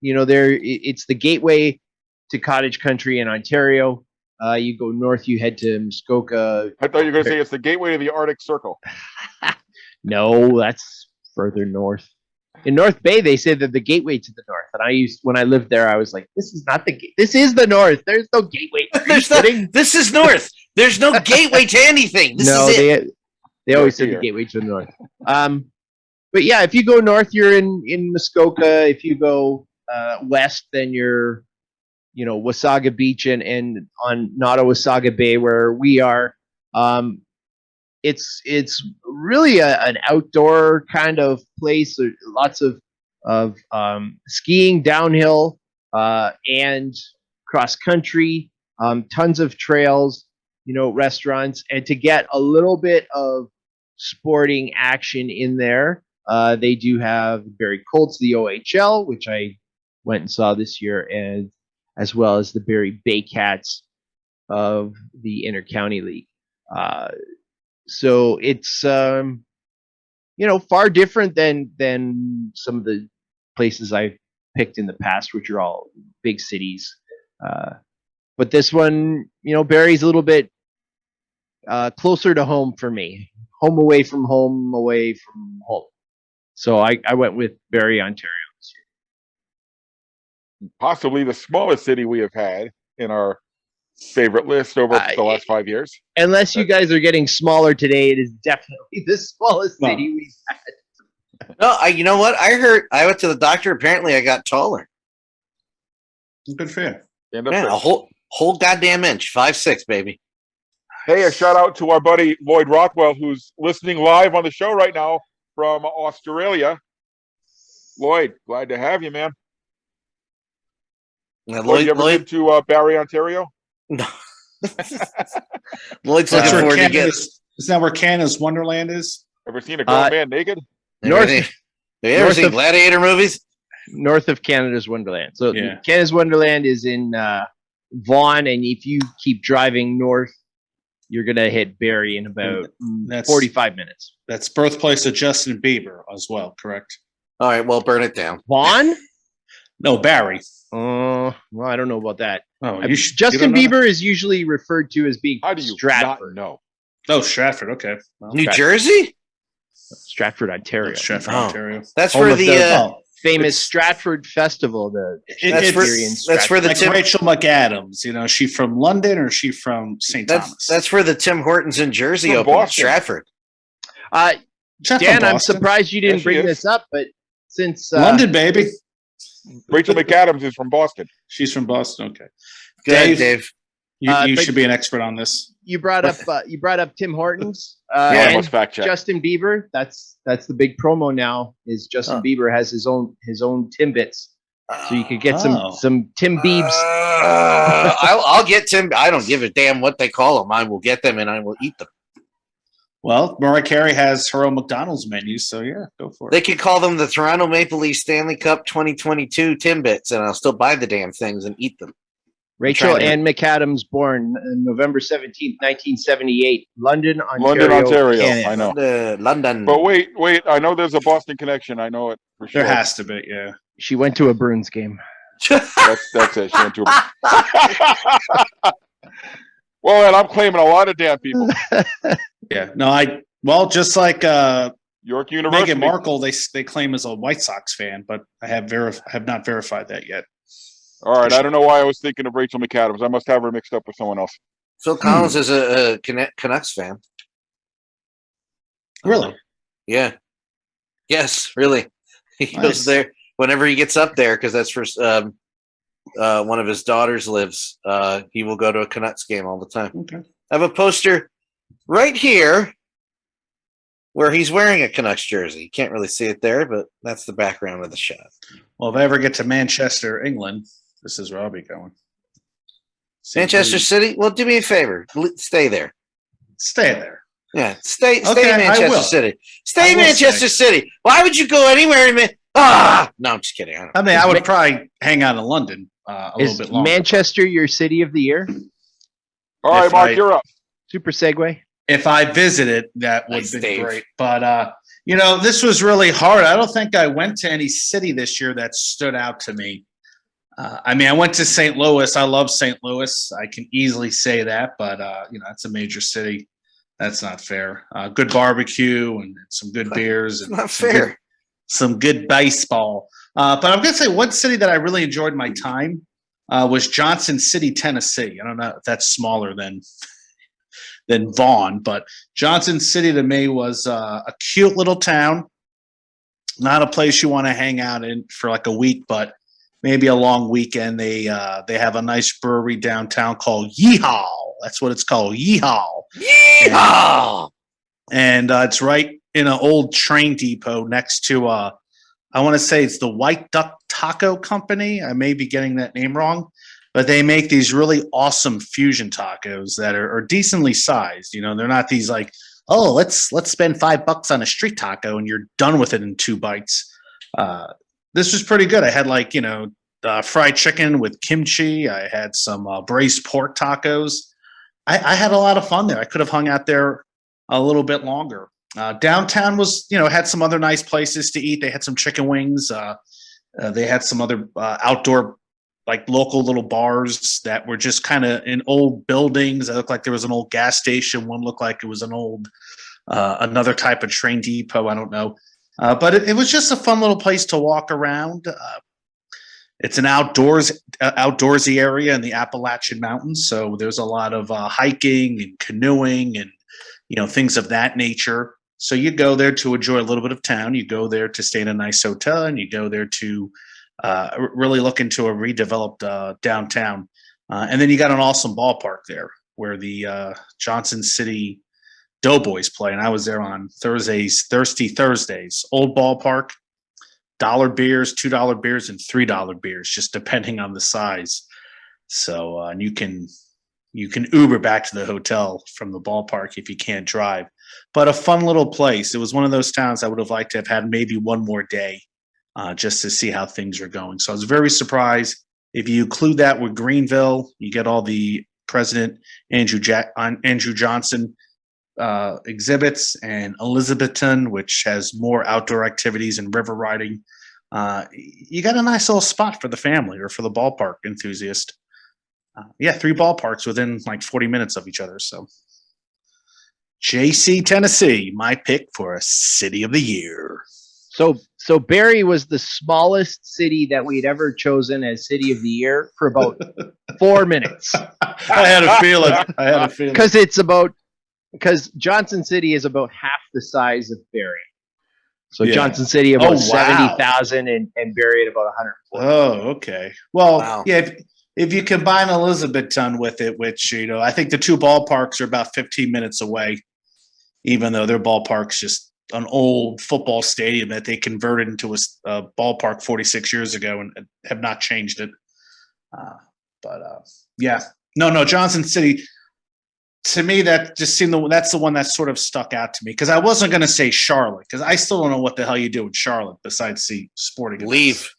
it's the gateway to cottage country in Ontario. You go north, you head to Muskoka. I thought you were going to say it's the gateway to the Arctic Circle. No, that's further north. In North Bay, they say that the gateway to the north. And when I lived there, I was like, "This is not the gate. This is the north. There's no gateway. This is north. There's no gateway to anything. This is it. They always said the gateway to the north. But yeah, if you go north, you're in Muskoka. If you go west, then you're, Wasaga Beach and on Nottawasaga Bay, where we are. It's really an outdoor kind of place. There's lots of skiing downhill and cross country. Tons of trails, restaurants, and to get a little bit of sporting action in there, they do have Barrie Colts, the OHL, which I went and saw this year, and as well as the Barrie Baycats of the Intercounty League. So it's far different than some of the places I've picked in the past, which are all big cities. But this one, Barrie's a little bit closer to home for me. Home away from home, away from home. So I went with Barrie, Ontario this year. Possibly the smallest city we have had in our favorite list over the last 5 years. Unless you guys are getting smaller today, it is definitely the smallest city we've had. No, you know what? I went to the doctor. Apparently, I got taller. Good for you. Man, a whole goddamn inch. 5'6", baby. Hey, a shout out to our buddy Lloyd Rothwell, who's listening live on the show right now from Australia. Lloyd, glad to have you, man. Lloyd, you ever been to Barrie, Ontario? No. Lloyd's looking forward to get. Isn't that where Canada's Wonderland is? Ever seen a grown man naked? Have you ever seen gladiator movies? North of Canada's Wonderland. So Canada's Wonderland is in Vaughan, and if you keep driving north, you're going to hit Barrie in about 45 minutes. That's birthplace of Justin Bieber as well, correct? All right, well, burn it down. Vaughan? No, Barrie. Well, I don't know about that. Oh, Justin Bieber is usually referred to as being Stratford. No. Oh, Stratford. Okay. Well, New Jersey? Stratford, Ontario. Stratford, Ontario. That's for the famous Stratford Festival. That's for the like Rachel McAdams. Is she from London or is she from St. Thomas? That's where the Tim Hortons in Jersey opened. In Stratford. Dan, I'm surprised you didn't bring this up, but since London, baby. Rachel McAdams is from Boston. She's from Boston. Okay. Dave. You should be an expert on this. You brought up Tim Hortons. I must fact check. Justin Bieber. That's the big promo now. Is Justin Bieber has his own Timbits, so you could get some Tim Biebs. I'll get Tim. I don't give a damn what they call them. I will get them and I will eat them. Well, Mariah Carey has her own McDonald's menu, so yeah, go for it. They could call them the Toronto Maple Leafs Stanley Cup 2022 Timbits, and I'll still buy the damn things and eat them. Rachel Ann McAdams, born November 17th, 1978, London, Ontario. Canada. I know. London. But wait. I know there's a Boston connection. I know it for sure. There has to be, yeah. She went to a Bruins game. That's it. She went to a... Well, and I'm claiming a lot of damn people. Yeah. No, just like York University. Meghan Markle, they claim as a White Sox fan, but I have not verified that yet. All right, I don't know why I was thinking of Rachel McAdams. I must have her mixed up with someone else. Phil Collins is a Canucks fan. Really? Yeah. Yes, really. He goes there whenever he gets up there because that's where one of his daughters lives. He will go to a Canucks game all the time. Okay. I have a poster right here where he's wearing a Canucks jersey. You can't really see it there, but that's the background of the shot. Well, if I ever get to Manchester, England, this is where I'll be going. Manchester City? Well, do me a favor. Stay there. Stay there. Yeah, stay in Okay, I Manchester will. City. Stay I in will Manchester stay. City. Why would you go anywhere in no, I'm just kidding. I mean, I would probably hang out in London a little Is bit longer. Manchester your city of the year? All right, Mark, you're up. Super segue. If I visited, that would Nice, have been Dave. great. But this was really hard. I don't think I went to any city this year that stood out to me. I mean, I went to St. Louis. I love St. Louis. I can easily say that, but it's a major city. That's not fair. Good barbecue and some good beers. It's And not fair. some good baseball. But I'm going to say one city that I really enjoyed my time was Johnson City, Tennessee. I don't know if that's smaller than Vaughn, but Johnson City to me was a cute little town. Not a place you want to hang out in for like a week, but maybe a long weekend. They have a nice brewery downtown called Yeehaw. That's what it's called, Yeehaw. Yeehaw! And it's right in an old train depot next to I want to say it's the White Duck Taco Company. I may be getting that name wrong, but they make these really awesome fusion tacos that are decently sized. They're not these like, oh, let's spend $5 on a street taco and you're done with it in 2 bites. This was pretty good. I had fried chicken with kimchi. I had some braised pork tacos. I had a lot of fun there. I could have hung out there a little bit longer. Downtown was, had some other nice places to eat. They had some chicken wings. They had some other outdoor, like local little bars that were just kind of in old buildings. It looked like there was an old gas station. One looked like it was an old, another type of train depot. I don't know. But it was just a fun little place to walk around. It's an outdoorsy area in the Appalachian Mountains, so there's a lot of hiking and canoeing and things of that nature. So you go there to enjoy a little bit of town. You go there to stay in a nice hotel, and you go there to really look into a redeveloped downtown. And then you got an awesome ballpark there where the Johnson City Doughboys play, and I was there on Thirsty Thursdays. Old ballpark. $1 beers, $2 beers, and $3 beers, just depending on the size. So and you can Uber back to the hotel from the ballpark if you can't drive. But a fun little place. It was one of those towns I would have liked to have had maybe one more day just to see how things are going. So I was very surprised. If you include that with Greenville, you get all the President Andrew Johnson exhibits, and Elizabethton, which has more outdoor activities and river riding. You got a nice little spot for the family or for the ballpark enthusiast. 3 ballparks within like 40 minutes of each other. So JC, Tennessee, my pick for a city of the year. So Barrie was the smallest city that we'd ever chosen as city of the year for about 4 minutes. I had a feeling. Because Johnson City is about half the size of Barrie. So Yeah. Johnson City about wow. 70,000 and Barrie at about 140. Oh, okay. Well, Wow. yeah, if you combine Elizabethton with it, which, I think the 2 ballparks are about 15 minutes away, even though their ballpark's just an old football stadium that they converted into a ballpark 46 years ago and have not changed it. No, Johnson City. To me, that just seemed that's the one that sort of stuck out to me, because I wasn't going to say Charlotte, because I still don't know what the hell you do in Charlotte besides see sporting events. Leave.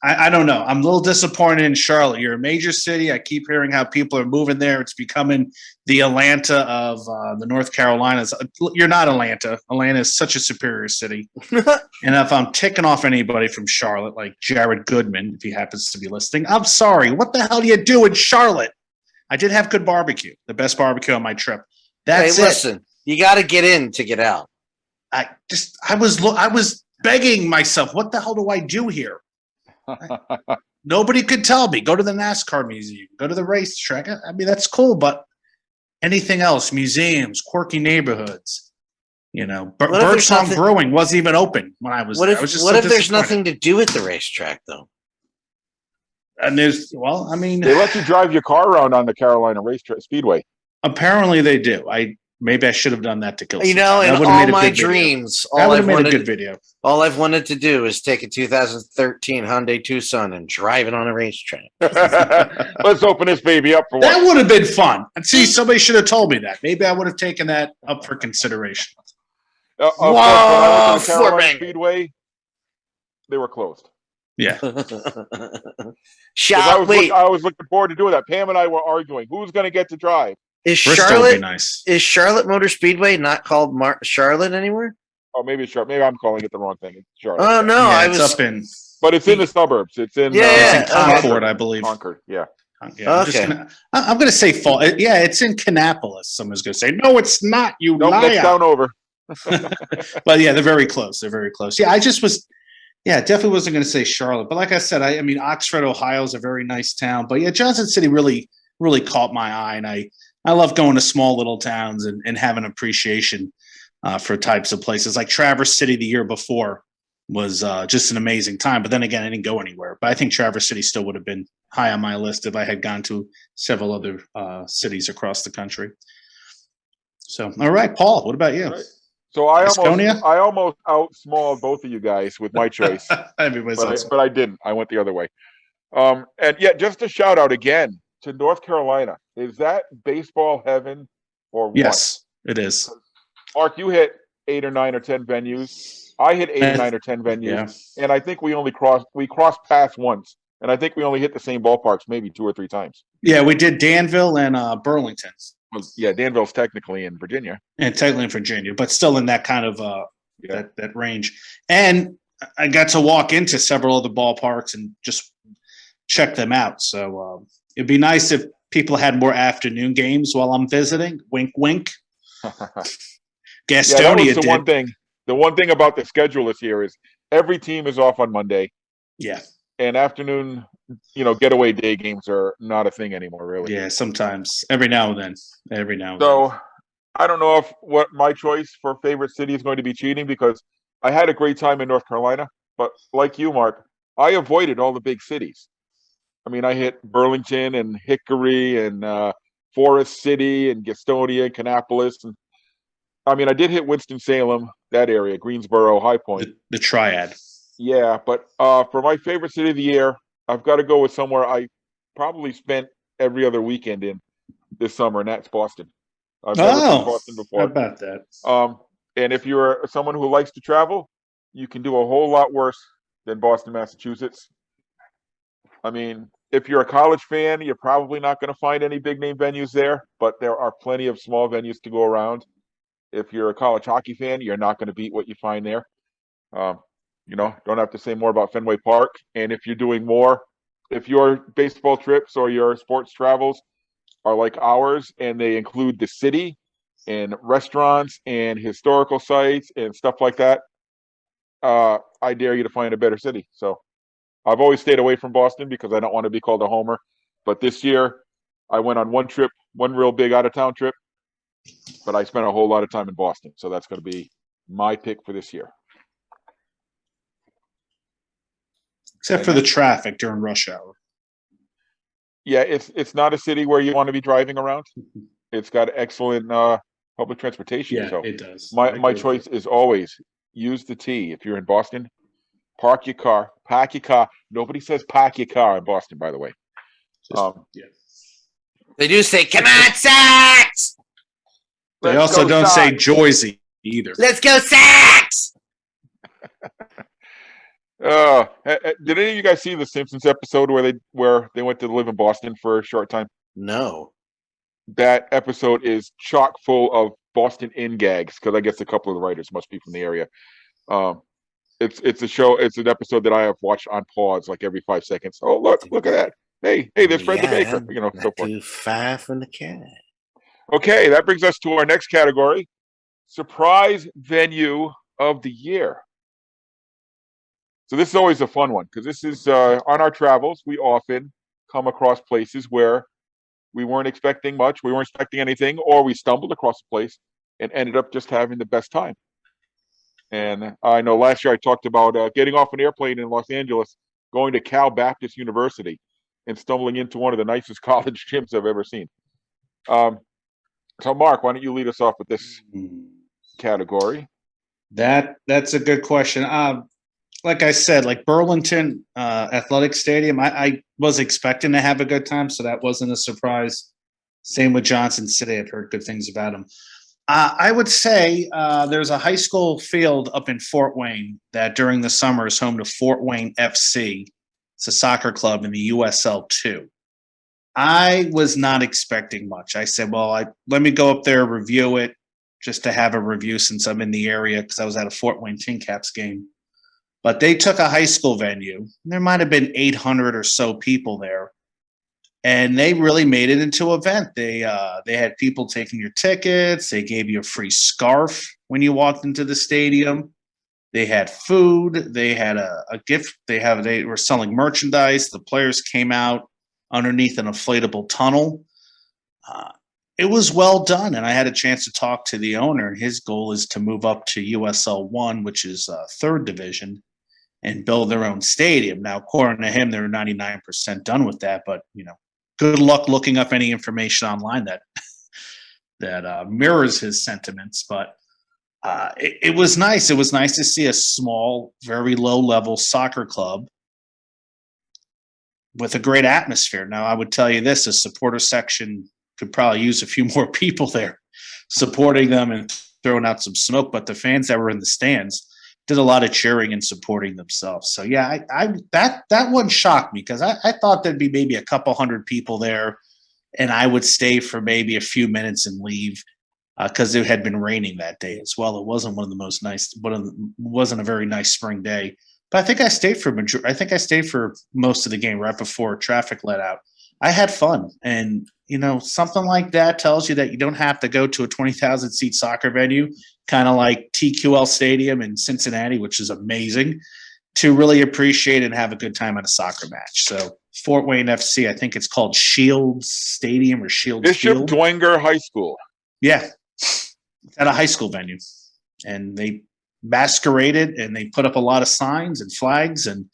I don't know. I'm a little disappointed in Charlotte. You're a major city. I keep hearing how people are moving there. It's becoming the Atlanta of the North Carolinas. You're not Atlanta. Atlanta is such a superior city. And if I'm ticking off anybody from Charlotte, like Jared Goodman, if he happens to be listening, I'm sorry. What the hell do you do in Charlotte? I did have good barbecue, the best barbecue on my trip. That's hey, listen, you got to get in to get out. I was begging myself, what the hell do I do here? Nobody could tell me. Go to the NASCAR museum. Go to the racetrack. I mean, that's cool, but anything else? Museums, quirky neighborhoods. Birdsong Brewing wasn't even open when I was there. What if there's nothing to do at the racetrack, though? And they let you drive your car around on the Carolina Racetrack Speedway. Apparently they do. I Maybe I should have done that to kill. You some know, time. in That would've all made a my good video. dreams, That would have made a good video. all I've wanted to do is take a 2013 Hyundai Tucson and drive it on a racetrack. Let's open this baby up for That what? would have been fun. See, somebody should have told me that. Maybe I would have taken that up for consideration. Of course, when I went to the Whoa, Carolina Fortman. Speedway, they were closed. Yeah. I was looking forward to doing that. Pam and I were arguing who's going to get to drive. Is Bristol would be Charlotte nice. is Charlotte Motor Speedway not called Charlotte anymore? Oh, maybe it's Maybe I'm calling it the wrong thing. It's Charlotte. Oh no, Yeah, I it's was up in But it's in the suburbs. It's in, Yeah, it's in Concord, I believe. Concord, yeah. Yeah, Okay. I'm gonna say fall. Yeah, it's in Kannapolis. Someone's gonna say, no, it's not. You Nope, liar. next down over. But yeah, they're very close. They're very close. Yeah, I just was. Yeah, definitely wasn't going to say Charlotte, but like I said, I mean, Oxford, Ohio is a very nice town. But yeah, Johnson City really caught my eye, and I love going to small little towns and having appreciation for types of places. Like Traverse City the year before was just an amazing time. But then again, I didn't go anywhere. But I think Traverse City still would have been high on my list if I had gone to several other cities across the country. So, all right, Paul, what about you? Right. So I Estonia? almost outsmalled both of you guys with my choice, Everybody's awesome. but I didn't. I went the other way. And yeah, just a shout out again to North Carolina. Is that baseball heaven or what? Yes, it is. Mark, you hit 8 or 9 or 10 venues. I hit 8 or 9 or 10 venues, and I think we crossed paths once, and I think we only hit the same ballparks maybe 2 or 3 times. Yeah, we did Danville and Burlington. Well, yeah, Danville's technically in Virginia. And technically in Virginia, but still in that kind of that range. And I got to walk into several other ballparks and just check them out. So it'd be nice if people had more afternoon games while I'm visiting. Wink, wink. Gastonia that was the did. one thing. The one thing about the schedule this year is every team is off on Monday. Yeah. And afternoon, getaway day games are not a thing anymore, really. Yeah, sometimes. Every now and then. So I don't know what my choice for favorite city is going to be cheating, because I had a great time in North Carolina, but like you, Mark, I avoided all the big cities. I mean, I hit Burlington and Hickory and Forest City and Gastonia and Kannapolis. And I mean, I did hit Winston-Salem, that area, Greensboro, High Point. The triad. Yeah, but for my favorite city of the year, I've got to go with somewhere I probably spent every other weekend in this summer, and that's Boston. I've never been to Boston before. How about that? And if you're someone who likes to travel, you can do a whole lot worse than Boston, Massachusetts. I mean, if you're a college fan, you're probably not going to find any big name venues there, but there are plenty of small venues to go around. If you're a college hockey fan, you're not going to beat what you find there. Don't have to say more about Fenway Park. And if your baseball trips or your sports travels are like ours and they include the city and restaurants and historical sites and stuff like that, I dare you to find a better city. So I've always stayed away from Boston because I don't want to be called a homer. But this year I went on one trip, one real big out-of-town trip, but I spent a whole lot of time in Boston. So that's going to be my pick for this year. Except for the traffic during rush hour. Yeah, it's not a city where you want to be driving around. It's got excellent public transportation. Yeah, so it does. My choice is always use the T. If you're in Boston, park your car, pack your car. Nobody says pack your car in Boston, by the way. They do say, "Come on, Sox!" They also don't say Joyzy either. Let's go, Sox! Did any of you guys see the Simpsons episode where they went to live in Boston for a short time? No. That episode is chock full of Boston in gags, because I guess a couple of the writers must be from the area. It's a show. It's an episode that I have watched on pause like every 5 seconds. Oh, look at that! Hey, there's Fred the Baker. So forth. Too far from the cat. Okay, that brings us to our next category: surprise venue of the year. So this is always a fun one, because this is on our travels. We often come across places where we weren't expecting much, we weren't expecting anything, or we stumbled across a place and ended up just having the best time. And I know last year I talked about getting off an airplane in Los Angeles, going to Cal Baptist University, and stumbling into one of the nicest college gyms I've ever seen. So, Mark, why don't you lead us off with this category? That's a good question. Like I said, like Burlington Athletic Stadium, I was expecting to have a good time, so that wasn't a surprise. Same with Johnson City. I've heard good things about them. I would say there's a high school field up in Fort Wayne that during the summer is home to Fort Wayne FC. It's a soccer club in the USL 2. I was not expecting much. I said, well, let me go up there, review it, just to have a review since I'm in the area because I was at a Fort Wayne Tin Caps game. But they took a high school venue. There might have been 800 or so people there. And they really made it into an event. They had people taking your tickets. They gave you a free scarf when you walked into the stadium. They had food. They had a gift. They were selling merchandise. The players came out underneath an inflatable tunnel. It was well done, and I had a chance to talk to the owner. And his goal is to move up to USL 1, which is third division, and build their own stadium. Now, according to him, they're 99% done with that. But good luck looking up any information online that mirrors his sentiments. But it was nice. It was nice to see a small, very low-level soccer club with a great atmosphere. Now, I would tell you this, a supporter section could probably use a few more people there supporting them and throwing out some smoke, but the fans that were in the stands did a lot of cheering and supporting themselves. So, yeah, that one shocked me because I thought there'd be maybe a couple hundred people there, and I would stay for maybe a few minutes and leave because it had been raining that day as well. It wasn't wasn't a very nice spring day. But I think I stayed for most of the game right before traffic let out. I had fun, and something like that tells you that you don't have to go to a 20,000 seat soccer venue, kind of like TQL Stadium in Cincinnati, which is amazing, to really appreciate and have a good time at a soccer match. So Fort Wayne FC, I think it's called Shields Stadium or Shields Bishop Field. Dwenger High School. Yeah, it's at a high school venue, and they masqueraded and they put up a lot of signs and flags, and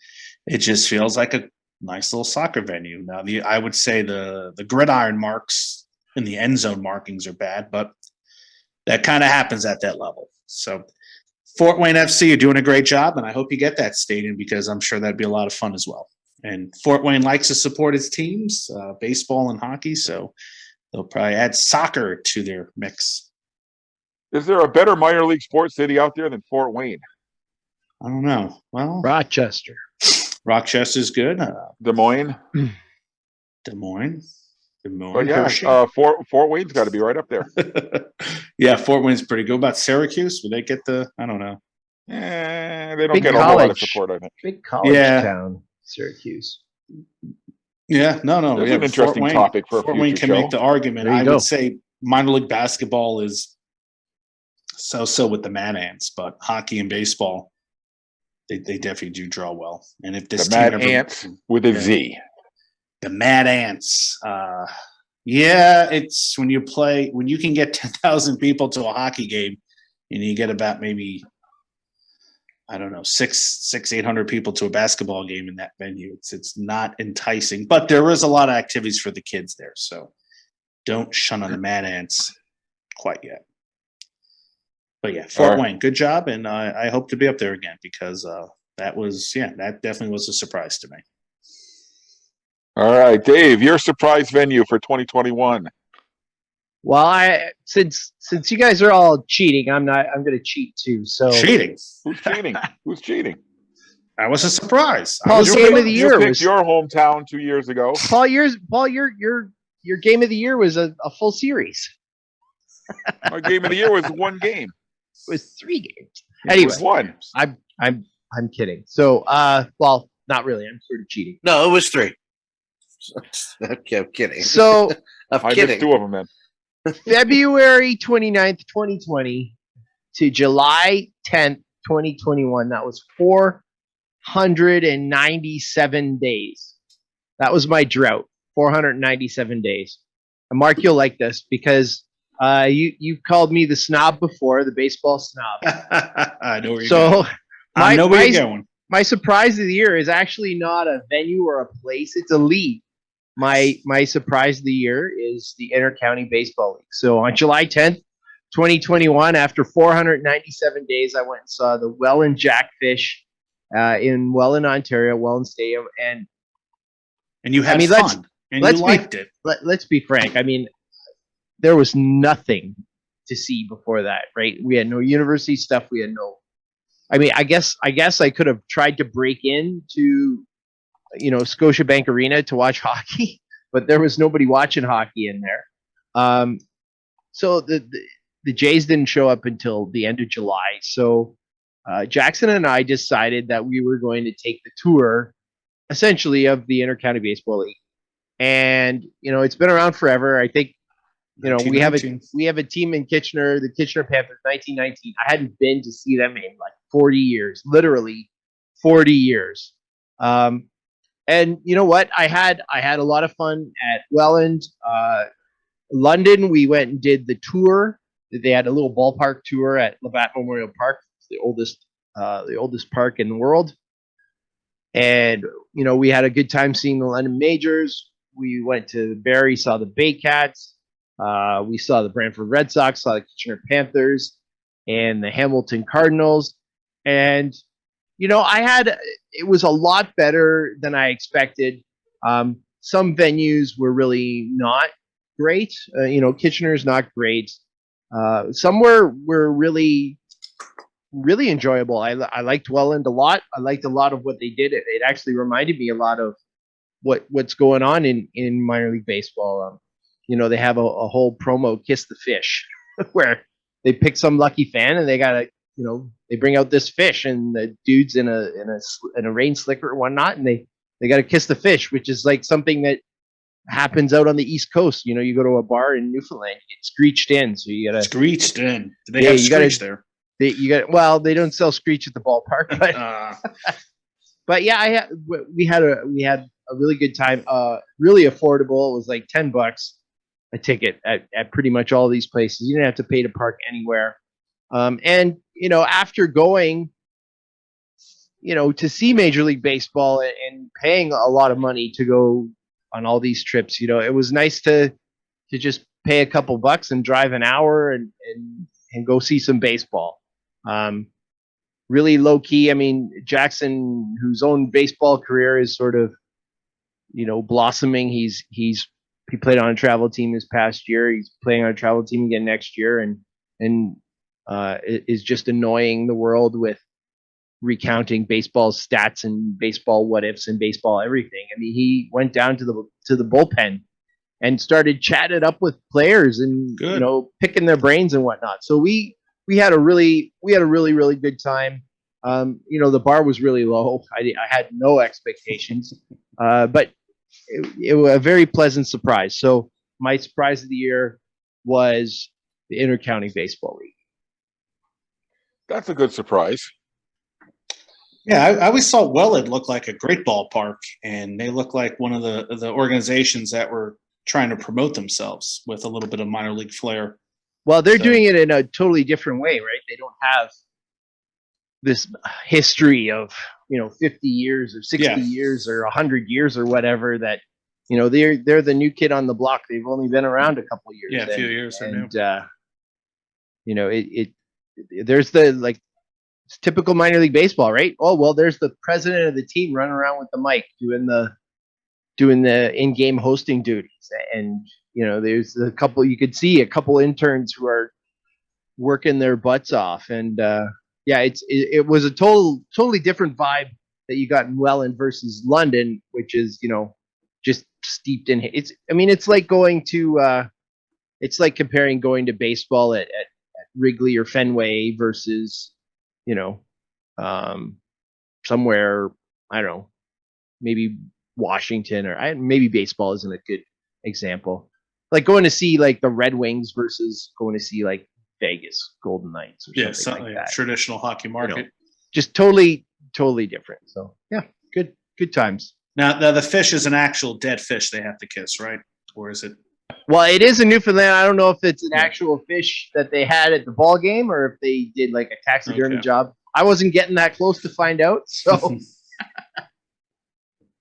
it just feels like a nice little soccer venue. Now, I would say the gridiron marks and the end zone markings are bad, but that kind of happens at that level. So Fort Wayne FC, you're doing a great job, and I hope you get that stadium because I'm sure that'd be a lot of fun as well. And Fort Wayne likes to support its teams, baseball and hockey, so they'll probably add soccer to their mix. Is there a better minor league sports city out there than Fort Wayne? I don't know. Well, Rochester's good. Des Moines. But yeah, Fort Wayne's got to be right up there. Yeah, Fort Wayne's pretty good. About Syracuse, would they get I don't know. They don't get a whole lot of support, I think. Big college town, Syracuse. Yeah, no. It's an interesting topic for a Fort Wayne can make the argument. I would say minor league basketball is so with the Mad Ants, but hockey and baseball, they definitely do draw well. And if this the Mad Ants with a Z. The Mad Ants. It's when you can get 10,000 people to a hockey game and you get about maybe, I don't know, 800 people to a basketball game in that venue. It's not enticing, but there is a lot of activities for the kids there. So don't shun on the Mad Ants quite yet. But yeah, Fort Wayne, good job. And I hope to be up there again because that definitely was a surprise to me. All right, Dave, your surprise venue for 2021. Well, since you guys are all cheating, I'm going to cheat too. So cheating? Who's cheating? Who's cheating? That was a surprise. Paul's game of the year was your hometown 2 years ago. Paul, your game of the year was a full series. My game of the year was one game. It was 3 games. Anyway, it was one. I'm kidding. So, well, not really. I'm sort of cheating. No, it was 3. Okay, I'm kidding. So I missed 2 of them, man. February 29th, 2020 to July 10th, 2021. That was 497 days. That was my drought. 497 days. And Mark, you'll like this because you've called me the snob before, the baseball snob. I know where you're going. I know where you're going. My surprise of the year is actually not a venue or a place. It's a league. my surprise of the year is the Intercounty Baseball League. So on July 10th, 2021, after 497 days, I went and saw the Welland Jackfish in Welland, Ontario, Welland Stadium, and you had fun, and you liked it. Let's be frank. I mean, there was nothing to see before that, right? We had no university stuff. We had no. I mean, I guess I could have tried to break into, Scotiabank Arena to watch hockey, but there was nobody watching hockey in there. So the Jays didn't show up until the end of July. So Jackson and I decided that we were going to take the tour, essentially, of the Intercounty Baseball League. And it's been around forever. I think we have a team in Kitchener, the Kitchener Panthers, 1919. I hadn't been to see them in like 40 years, literally 40 years. And you know what? I had a lot of fun at Welland. London, we went and did the tour. They had a little ballpark tour at Labatt Memorial Park, the oldest park in the world. And we had a good time seeing the London Majors. We went to Barrie, saw the Baycats. We saw the Brantford Red Sox, saw the Kitchener Panthers, and the Hamilton Cardinals. And it was a lot better than I expected. Some venues were really not great. Kitchener's not great. Some were really, really enjoyable. I liked Welland a lot. I liked a lot of what they did. It actually reminded me a lot of what's going on in minor league baseball. They have a whole promo, Kiss the Fish, where they pick some lucky fan and they gotta, they bring out this fish and the dude's in a rain slicker and whatnot, and they gotta kiss the fish, which is like something that happens out on the East Coast. You go to a bar in Newfoundland, you get screeched in, so you gotta screeched in. Do they have screech there? Well, they don't sell screech at the ballpark, but but yeah, we had a really good time. Really affordable. It was like $10 a ticket at pretty much all these places. You didn't have to pay to park anywhere. And after going, to see Major League Baseball and paying a lot of money to go on all these trips, it was nice to just pay a couple bucks and drive an hour and go see some baseball. Really low key. I mean, Jackson, whose own baseball career is sort of, blossoming. He played on a travel team this past year. He's playing on a travel team again next year, and is just annoying the world with recounting baseball stats and baseball what ifs and baseball everything. I mean, he went down to the bullpen and started chatting up with players and picking their brains and whatnot. So we had a really good time. The bar was really low. I had no expectations, but it was a very pleasant surprise. So my surprise of the year was the Intercounty Baseball League. That's a good surprise. Yeah, I always saw Welland look like a great ballpark, and they look like one of the organizations that were trying to promote themselves with a little bit of minor league flair. Well, they're doing it in a totally different way, right? They don't have this history of 50 years or 60 years or 100 years or whatever that they're the new kid on the block. They've only been around a couple of years. Yeah, a few years. And there's the it's typical minor league baseball, right? Oh well, there's the president of the team running around with the mic doing the in-game hosting duties, and there's you could see a couple interns who are working their butts off, and it was a totally different vibe that you got in Welland versus London, which is just steeped in it's like going to it's like comparing going to baseball at Wrigley or Fenway versus somewhere, I don't know, maybe Washington or maybe baseball isn't a good example. Like going to see like the Red Wings versus going to see like Vegas Golden Knights or something like that. Traditional hockey market. Just totally different. So yeah, good times. Now the fish is an actual dead fish they have to kiss, right? Or is it? Well, it is in Newfoundland. I don't know if it's an actual fish that they had at the ball game or if they did like a taxidermy job. I wasn't getting that close to find out. So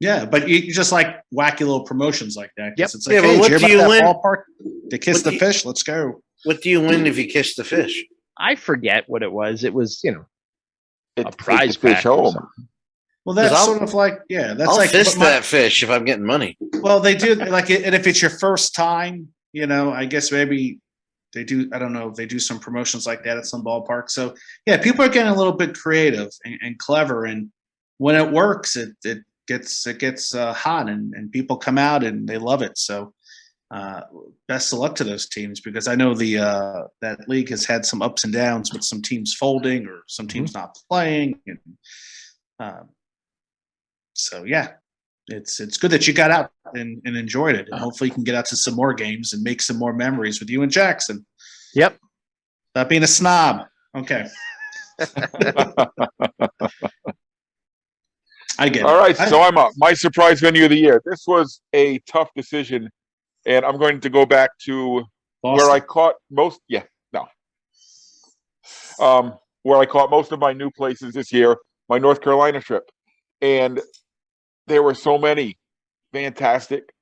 Yeah, but you just like wacky little promotions like that. 'Cause Yep. It's like, Yeah, but hey, what did do you you hear about win? that ballpark? To kiss What the do you- fish? Let's go. What do you win if you kiss the fish? I forget what it was. It was, a Take prize the fish pack or home. something. Well, 'Cause that's I'll- sort of like, yeah, that's I'll like fist but that fish if I'm getting money. Well, they do like, and if it's your first time, I guess maybe they do. I don't know. They do some promotions like that at some ballparks. So yeah, people are getting a little bit creative and clever, and when it works, it gets hot, and people come out and they love it. So best of luck to those teams, because I know that league has had some ups and downs with some teams folding or some teams not playing, and so yeah, it's good that you got out and enjoyed it, and hopefully you can get out to some more games and make some more memories with you and Jackson. Yep. Stop being a snob. Okay. I get it. All right, so I'm up. My surprise venue of the year. This was a tough decision, and I'm going to go back to Boston. where I caught most. Yeah, no. Where I caught most of my new places this year, my North Carolina trip, and there were so many fantastic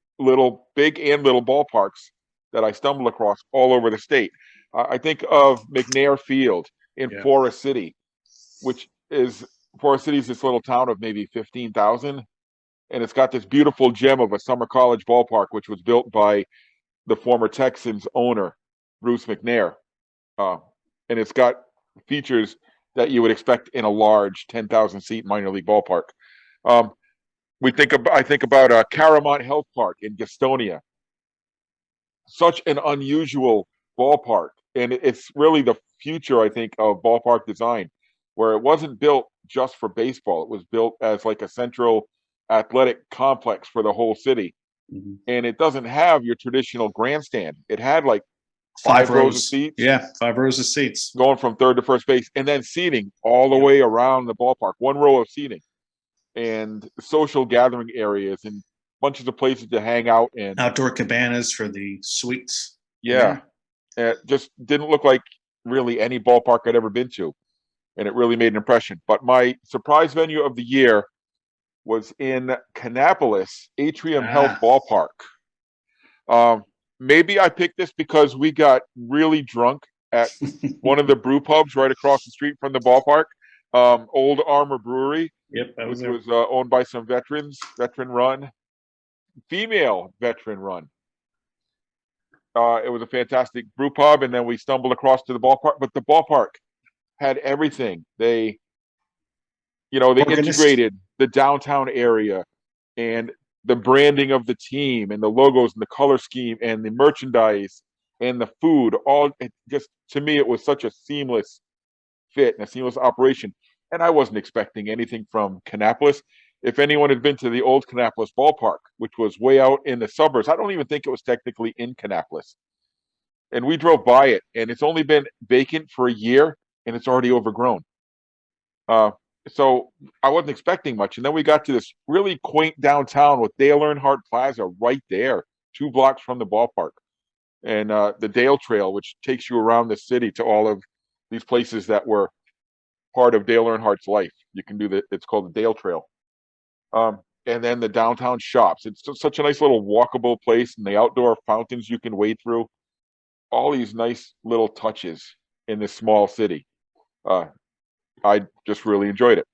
big and little ballparks that I stumbled across all over the state. I think of McNair Field in Forest City, which is Forest City is this little town of maybe 15,000, and it's got this beautiful gem of a summer college ballpark, which was built by the former Texans owner, Bruce McNair, and it's got features that you would expect in a large 10,000 seat minor league ballpark. I think about Caramont Health Park in Gastonia. Such an unusual ballpark, and it's really the future, I think, of ballpark design, where it wasn't built just for baseball. It was built as like a central athletic complex for the whole city. Mhm. And it doesn't have your traditional grandstand. It had like five rows of seats. Yeah, 5 rows of seats. Going from third to first base, and then seating all the way around the ballpark, 1 row of seating, and social gathering areas and bunches of places to hang out and outdoor cabanas for the suites. Yeah. It just didn't look like really any ballpark I'd ever been to, and it really made an impression. But my surprise venue of the year was in Kannapolis, Atrium Health Ballpark. Maybe I picked this because we got really drunk at one of the brew pubs right across the street from the ballpark, Old Armor Brewery, Yep, which was owned by some female veteran run. It was a fantastic brew pub, and then we stumbled across to the ballpark. But the ballpark had everything. They integrated the downtown area and the branding of the team and the logos and the color scheme and the merchandise and the food. To me, it was such a seamless fit and a seamless operation. And I wasn't expecting anything from Kannapolis. If anyone had been to the old Kannapolis ballpark, which was way out in the suburbs, I don't even think it was technically in Kannapolis. And we drove by it, and it's only been vacant for a year, and it's already overgrown. So I wasn't expecting much. And then we got to this really quaint downtown with Dale Earnhardt Plaza right there, 2 blocks from the ballpark. And the Dale Trail, which takes you around the city to all of these places that were part of Dale Earnhardt's life. You can do that. It's called the Dale Trail. And then the downtown shops. It's just such a nice little walkable place, and the outdoor fountains you can wade through. All these nice little touches in this small city. I just really enjoyed it.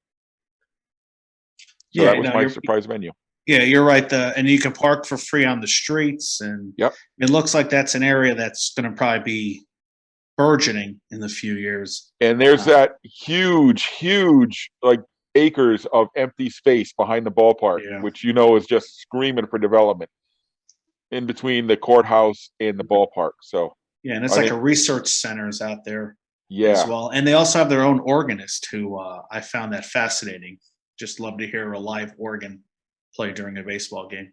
So that was my surprise venue. Yeah, you're right. And you can park for free on the streets, and it looks like that's an area that's going to probably be burgeoning in the few years. And there's that huge, like acres of empty space behind the ballpark, which is just screaming for development in between the courthouse and the ballpark. So and it's a research centers out there as well. And they also have their own organist who I found that fascinating. Just love to hear a live organ play during a baseball game.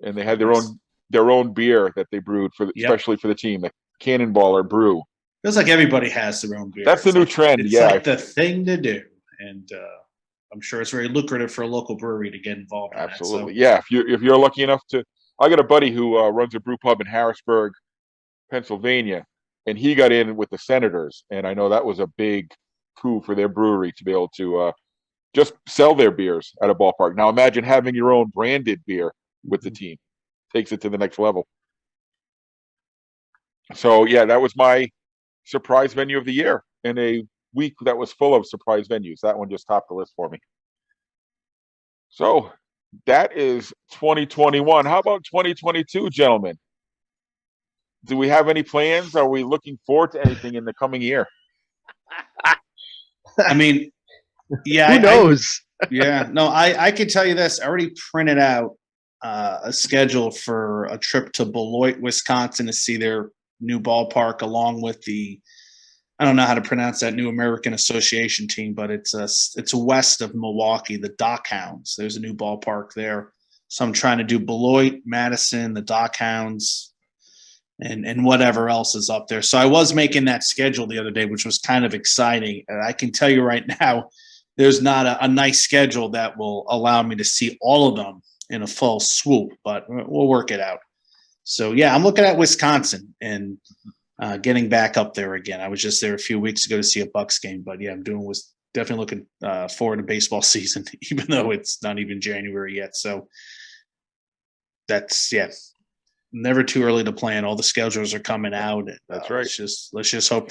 And they had their own beer that they brewed especially for the team, the Cannonballer Brew. Feels like everybody has their own beer. That's the new trend. It's like the thing to do, and I'm sure it's very lucrative for a local brewery to get involved in Absolutely. That, so. If you're lucky enough to, I got a buddy who runs a brew pub in Harrisburg, Pennsylvania, and he got in with the Senators, and I know that was a big coup for their brewery to be able to just sell their beers at a ballpark. Now imagine having your own branded beer with the team. Takes it to the next level. So yeah, that was my surprise venue of the year in a week that was full of surprise venues. That one just topped the list for me. So that is 2021. How about 2022, gentlemen? Do we have any plans? Are we looking forward to anything in the coming year? I mean, yeah. Who knows? I can tell you this. I already printed out a schedule for a trip to Beloit, Wisconsin to see their new ballpark, along with I don't know how to pronounce that new American Association team, but it's west of Milwaukee, the Dock Hounds. There's a new ballpark there. So I'm trying to do Beloit, Madison, the Dock Hounds, and whatever else is up there. So I was making that schedule the other day, which was kind of exciting. And I can tell you right now, there's not a nice schedule that will allow me to see all of them in a full swoop, but we'll work it out. So yeah, I'm looking at Wisconsin and getting back up there again. I was just there a few weeks ago to see a Bucks game, but yeah, I'm definitely looking forward to baseball season, even though it's not even January yet. So that's never too early to plan. All the schedules are coming out. That's right. Let's just hope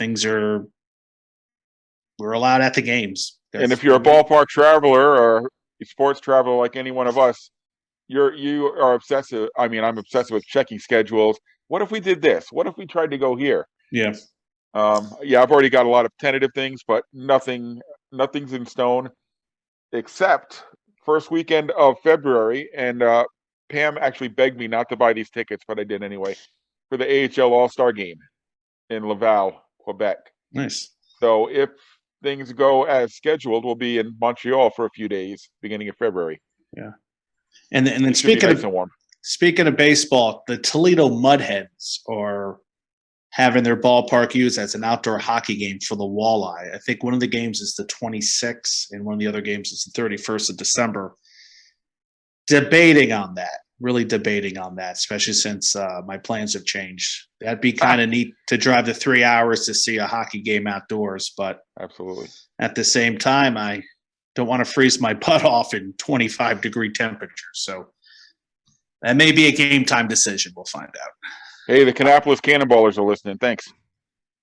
we're allowed at the games. And if you're a ballpark traveler or a sports traveler like any one of us, you are obsessive. I mean, I'm obsessive with checking schedules. What if we did this? What if we tried to go here? Yeah. I've already got a lot of tentative things, but nothing's in stone except first weekend of February. And Pam actually begged me not to buy these tickets, but I did anyway, for the AHL All-Star game in Laval, Quebec. Nice. So if things go as scheduled, we'll be in Montreal for a few days, beginning of February. Yeah. And then speaking of baseball, the Toledo Mudheads are having their ballpark used as an outdoor hockey game for the Walleye. I think one of the games is the 26th, and one of the other games is the 31st of December. Really debating on that, especially since my plans have changed. That'd be kind of neat to drive the 3 hours to see a hockey game outdoors, but absolutely at the same time, I don't want to freeze my butt off in 25-degree temperatures. So that may be a game time decision. We'll find out. Hey, the Kannapolis Cannonballers are listening. Thanks.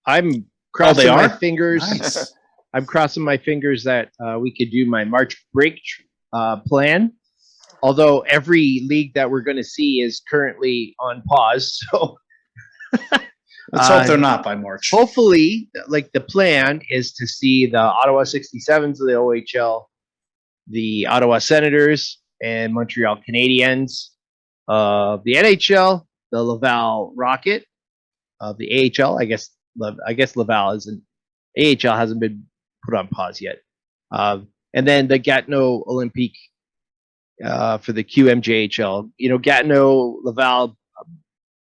I'm crossing my are? fingers. Nice. I'm crossing my fingers that we could do my March break plan. Although every league that we're going to see is currently on pause, so let's hope they're not by March. Hopefully, like the plan is to see the Ottawa 67s of the OHL, the Ottawa Senators, and Montreal Canadiens. The NHL, the Laval Rocket. The AHL, I guess Laval isn't. AHL hasn't been put on pause yet. And then the Gatineau Olympique for the QMJHL. Gatineau, Laval,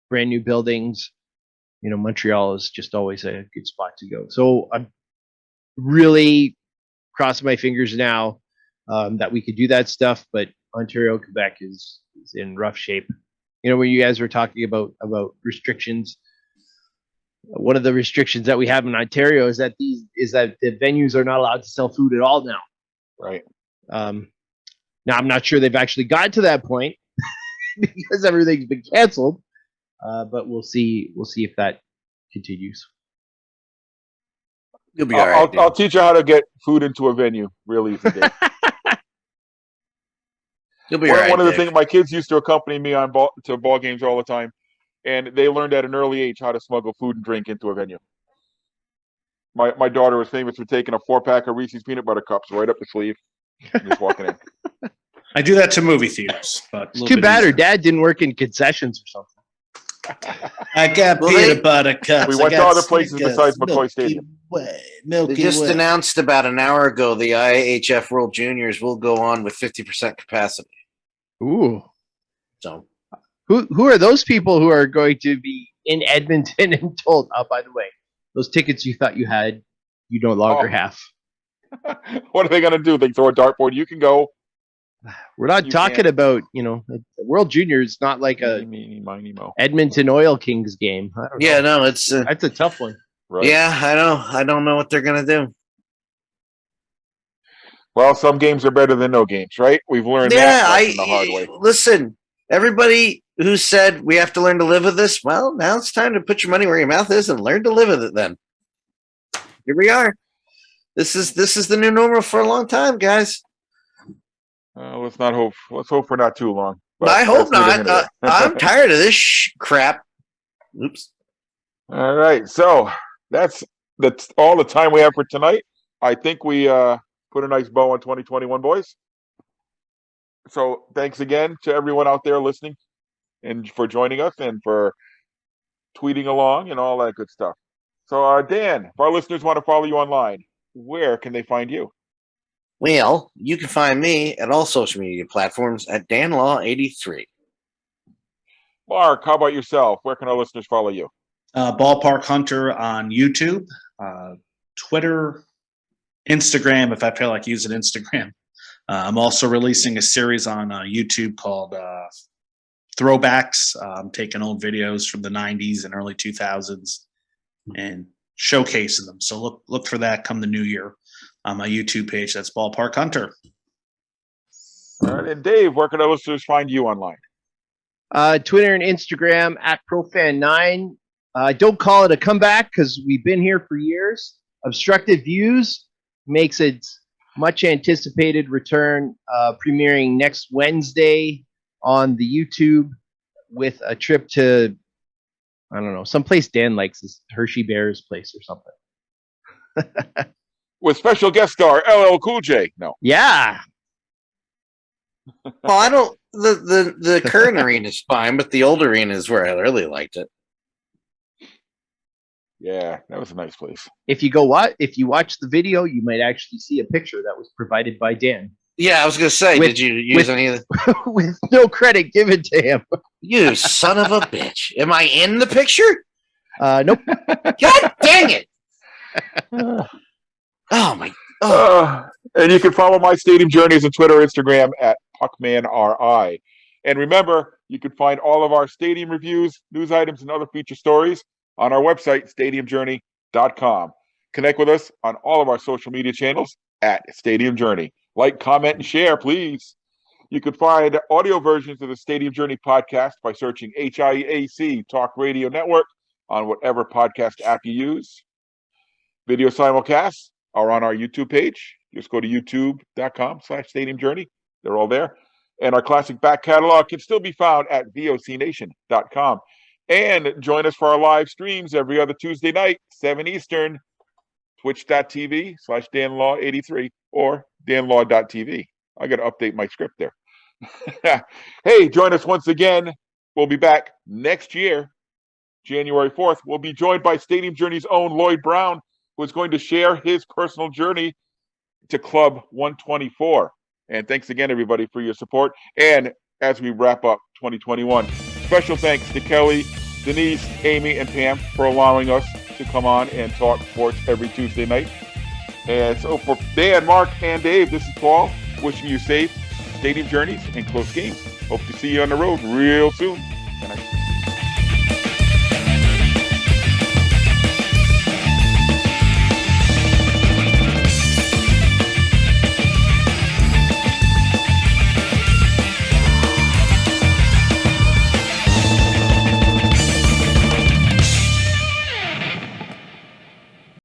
brand new buildings. Montreal is just always a good spot to go. So I'm really crossing my fingers now that we could do that stuff, but Ontario, Quebec is in rough shape. When you guys were talking about restrictions, one of the restrictions that we have in Ontario is that the venues are not allowed to sell food at all now. Right. Now I'm not sure they've actually gotten to that point because everything's been canceled. But we'll see. We'll see if that continues. You'll be all right. I'll teach you how to get food into a venue real easy. Dave. You'll be all right. One of the things, my kids used to accompany me to ball games all the time, and they learned at an early age how to smuggle food and drink into a venue. My daughter was famous for taking a 4-pack of Reese's peanut butter cups right up the sleeve and just walking in. I do that to movie theaters, but it's too bad her dad didn't work in concessions or something. I got peanut butter cups. We went to other places besides McCoy Stadium. They just announced about an hour ago the IHF World Juniors will go on with 50% capacity. Ooh. So who are those people who are going to be in Edmonton and told, oh, by the way, those tickets you thought you had, you no longer have? What are they going to do? They throw a dartboard. You can go. We're not talking about, the World Junior is not like a Edmonton Oil Kings game. I don't know. Yeah, no, it's that's a tough one. Right. Yeah, I know. I don't know what they're gonna do. Well, some games are better than no games, right? We've learned that lesson the hard way. Listen, everybody who said we have to learn to live with this, well, now it's time to put your money where your mouth is and learn to live with it then. Here we are. This is the new normal for a long time, guys. Let's hope for not too long. I hope that's neither here not. nor there. I'm tired of this crap. Oops. All right, so that's all the time we have for tonight. I think we put a nice bow on 2021, boys. So thanks again to everyone out there listening and for joining us and for tweeting along and all that good stuff. So Dan, if our listeners want to follow you online, where can they find you? Well, you can find me at all social media platforms at DanLaw83. Mark, how about yourself? Where can our listeners follow you? Ballpark Hunter on YouTube, Twitter, Instagram, if I feel like using Instagram. I'm also releasing a series on YouTube called Throwbacks. I'm taking old videos from the 90s and early 2000s and showcasing them. So look for that come the new year on my YouTube page. That's Ballpark Hunter. All right, and Dave, where can our listeners find you online? Twitter and Instagram at ProFan9. Don't call it a comeback because we've been here for years. Obstructive Views makes its much anticipated return, premiering next Wednesday on the YouTube with a trip to, I don't know, someplace Dan likes, is Hershey Bears place or something. With special guest star LL Cool J. No. Yeah. Well, I don't. The current arena is fine, but the old arena is where I really liked it. Yeah, that was a nice place. If you watch the video, you might actually see a picture that was provided by Dan. Yeah, I was going to say, did you use any of the... with no credit given to him. You son of a bitch. Am I in the picture? Nope. God dang it. Oh, my... And you can follow my Stadium Journeys on Twitter, Instagram at PuckmanRI. And remember, you can find all of our stadium reviews, news items, and other feature stories on our website, stadiumjourney.com. Connect with us on all of our social media channels at Stadium Journey. Like, comment, and share, please. You can find audio versions of the Stadium Journey podcast by searching HIAC Talk Radio Network on whatever podcast app you use. Video simulcasts are on our YouTube page. Just go to youtube.com/Stadium Journey. They're all there. And our classic back catalog can still be found at vocnation.com. And join us for our live streams every other Tuesday night, 7 Eastern, twitch.tv/DanLaw83 or danlaw.tv. I got to update my script there. Hey, join us once again. We'll be back next year, January 4th. We'll be joined by Stadium Journey's own Lloyd Brown, who is going to share his personal journey to Club 124. And thanks again, everybody, for your support. And as we wrap up 2021, special thanks to Kelly, Denise, Amy, and Pam for allowing us to come on and talk sports every Tuesday night. And so for Dan, Mark, and Dave, this is Paul wishing you safe Stadium Journeys and close games. Hope to see you on the road real soon. Good night.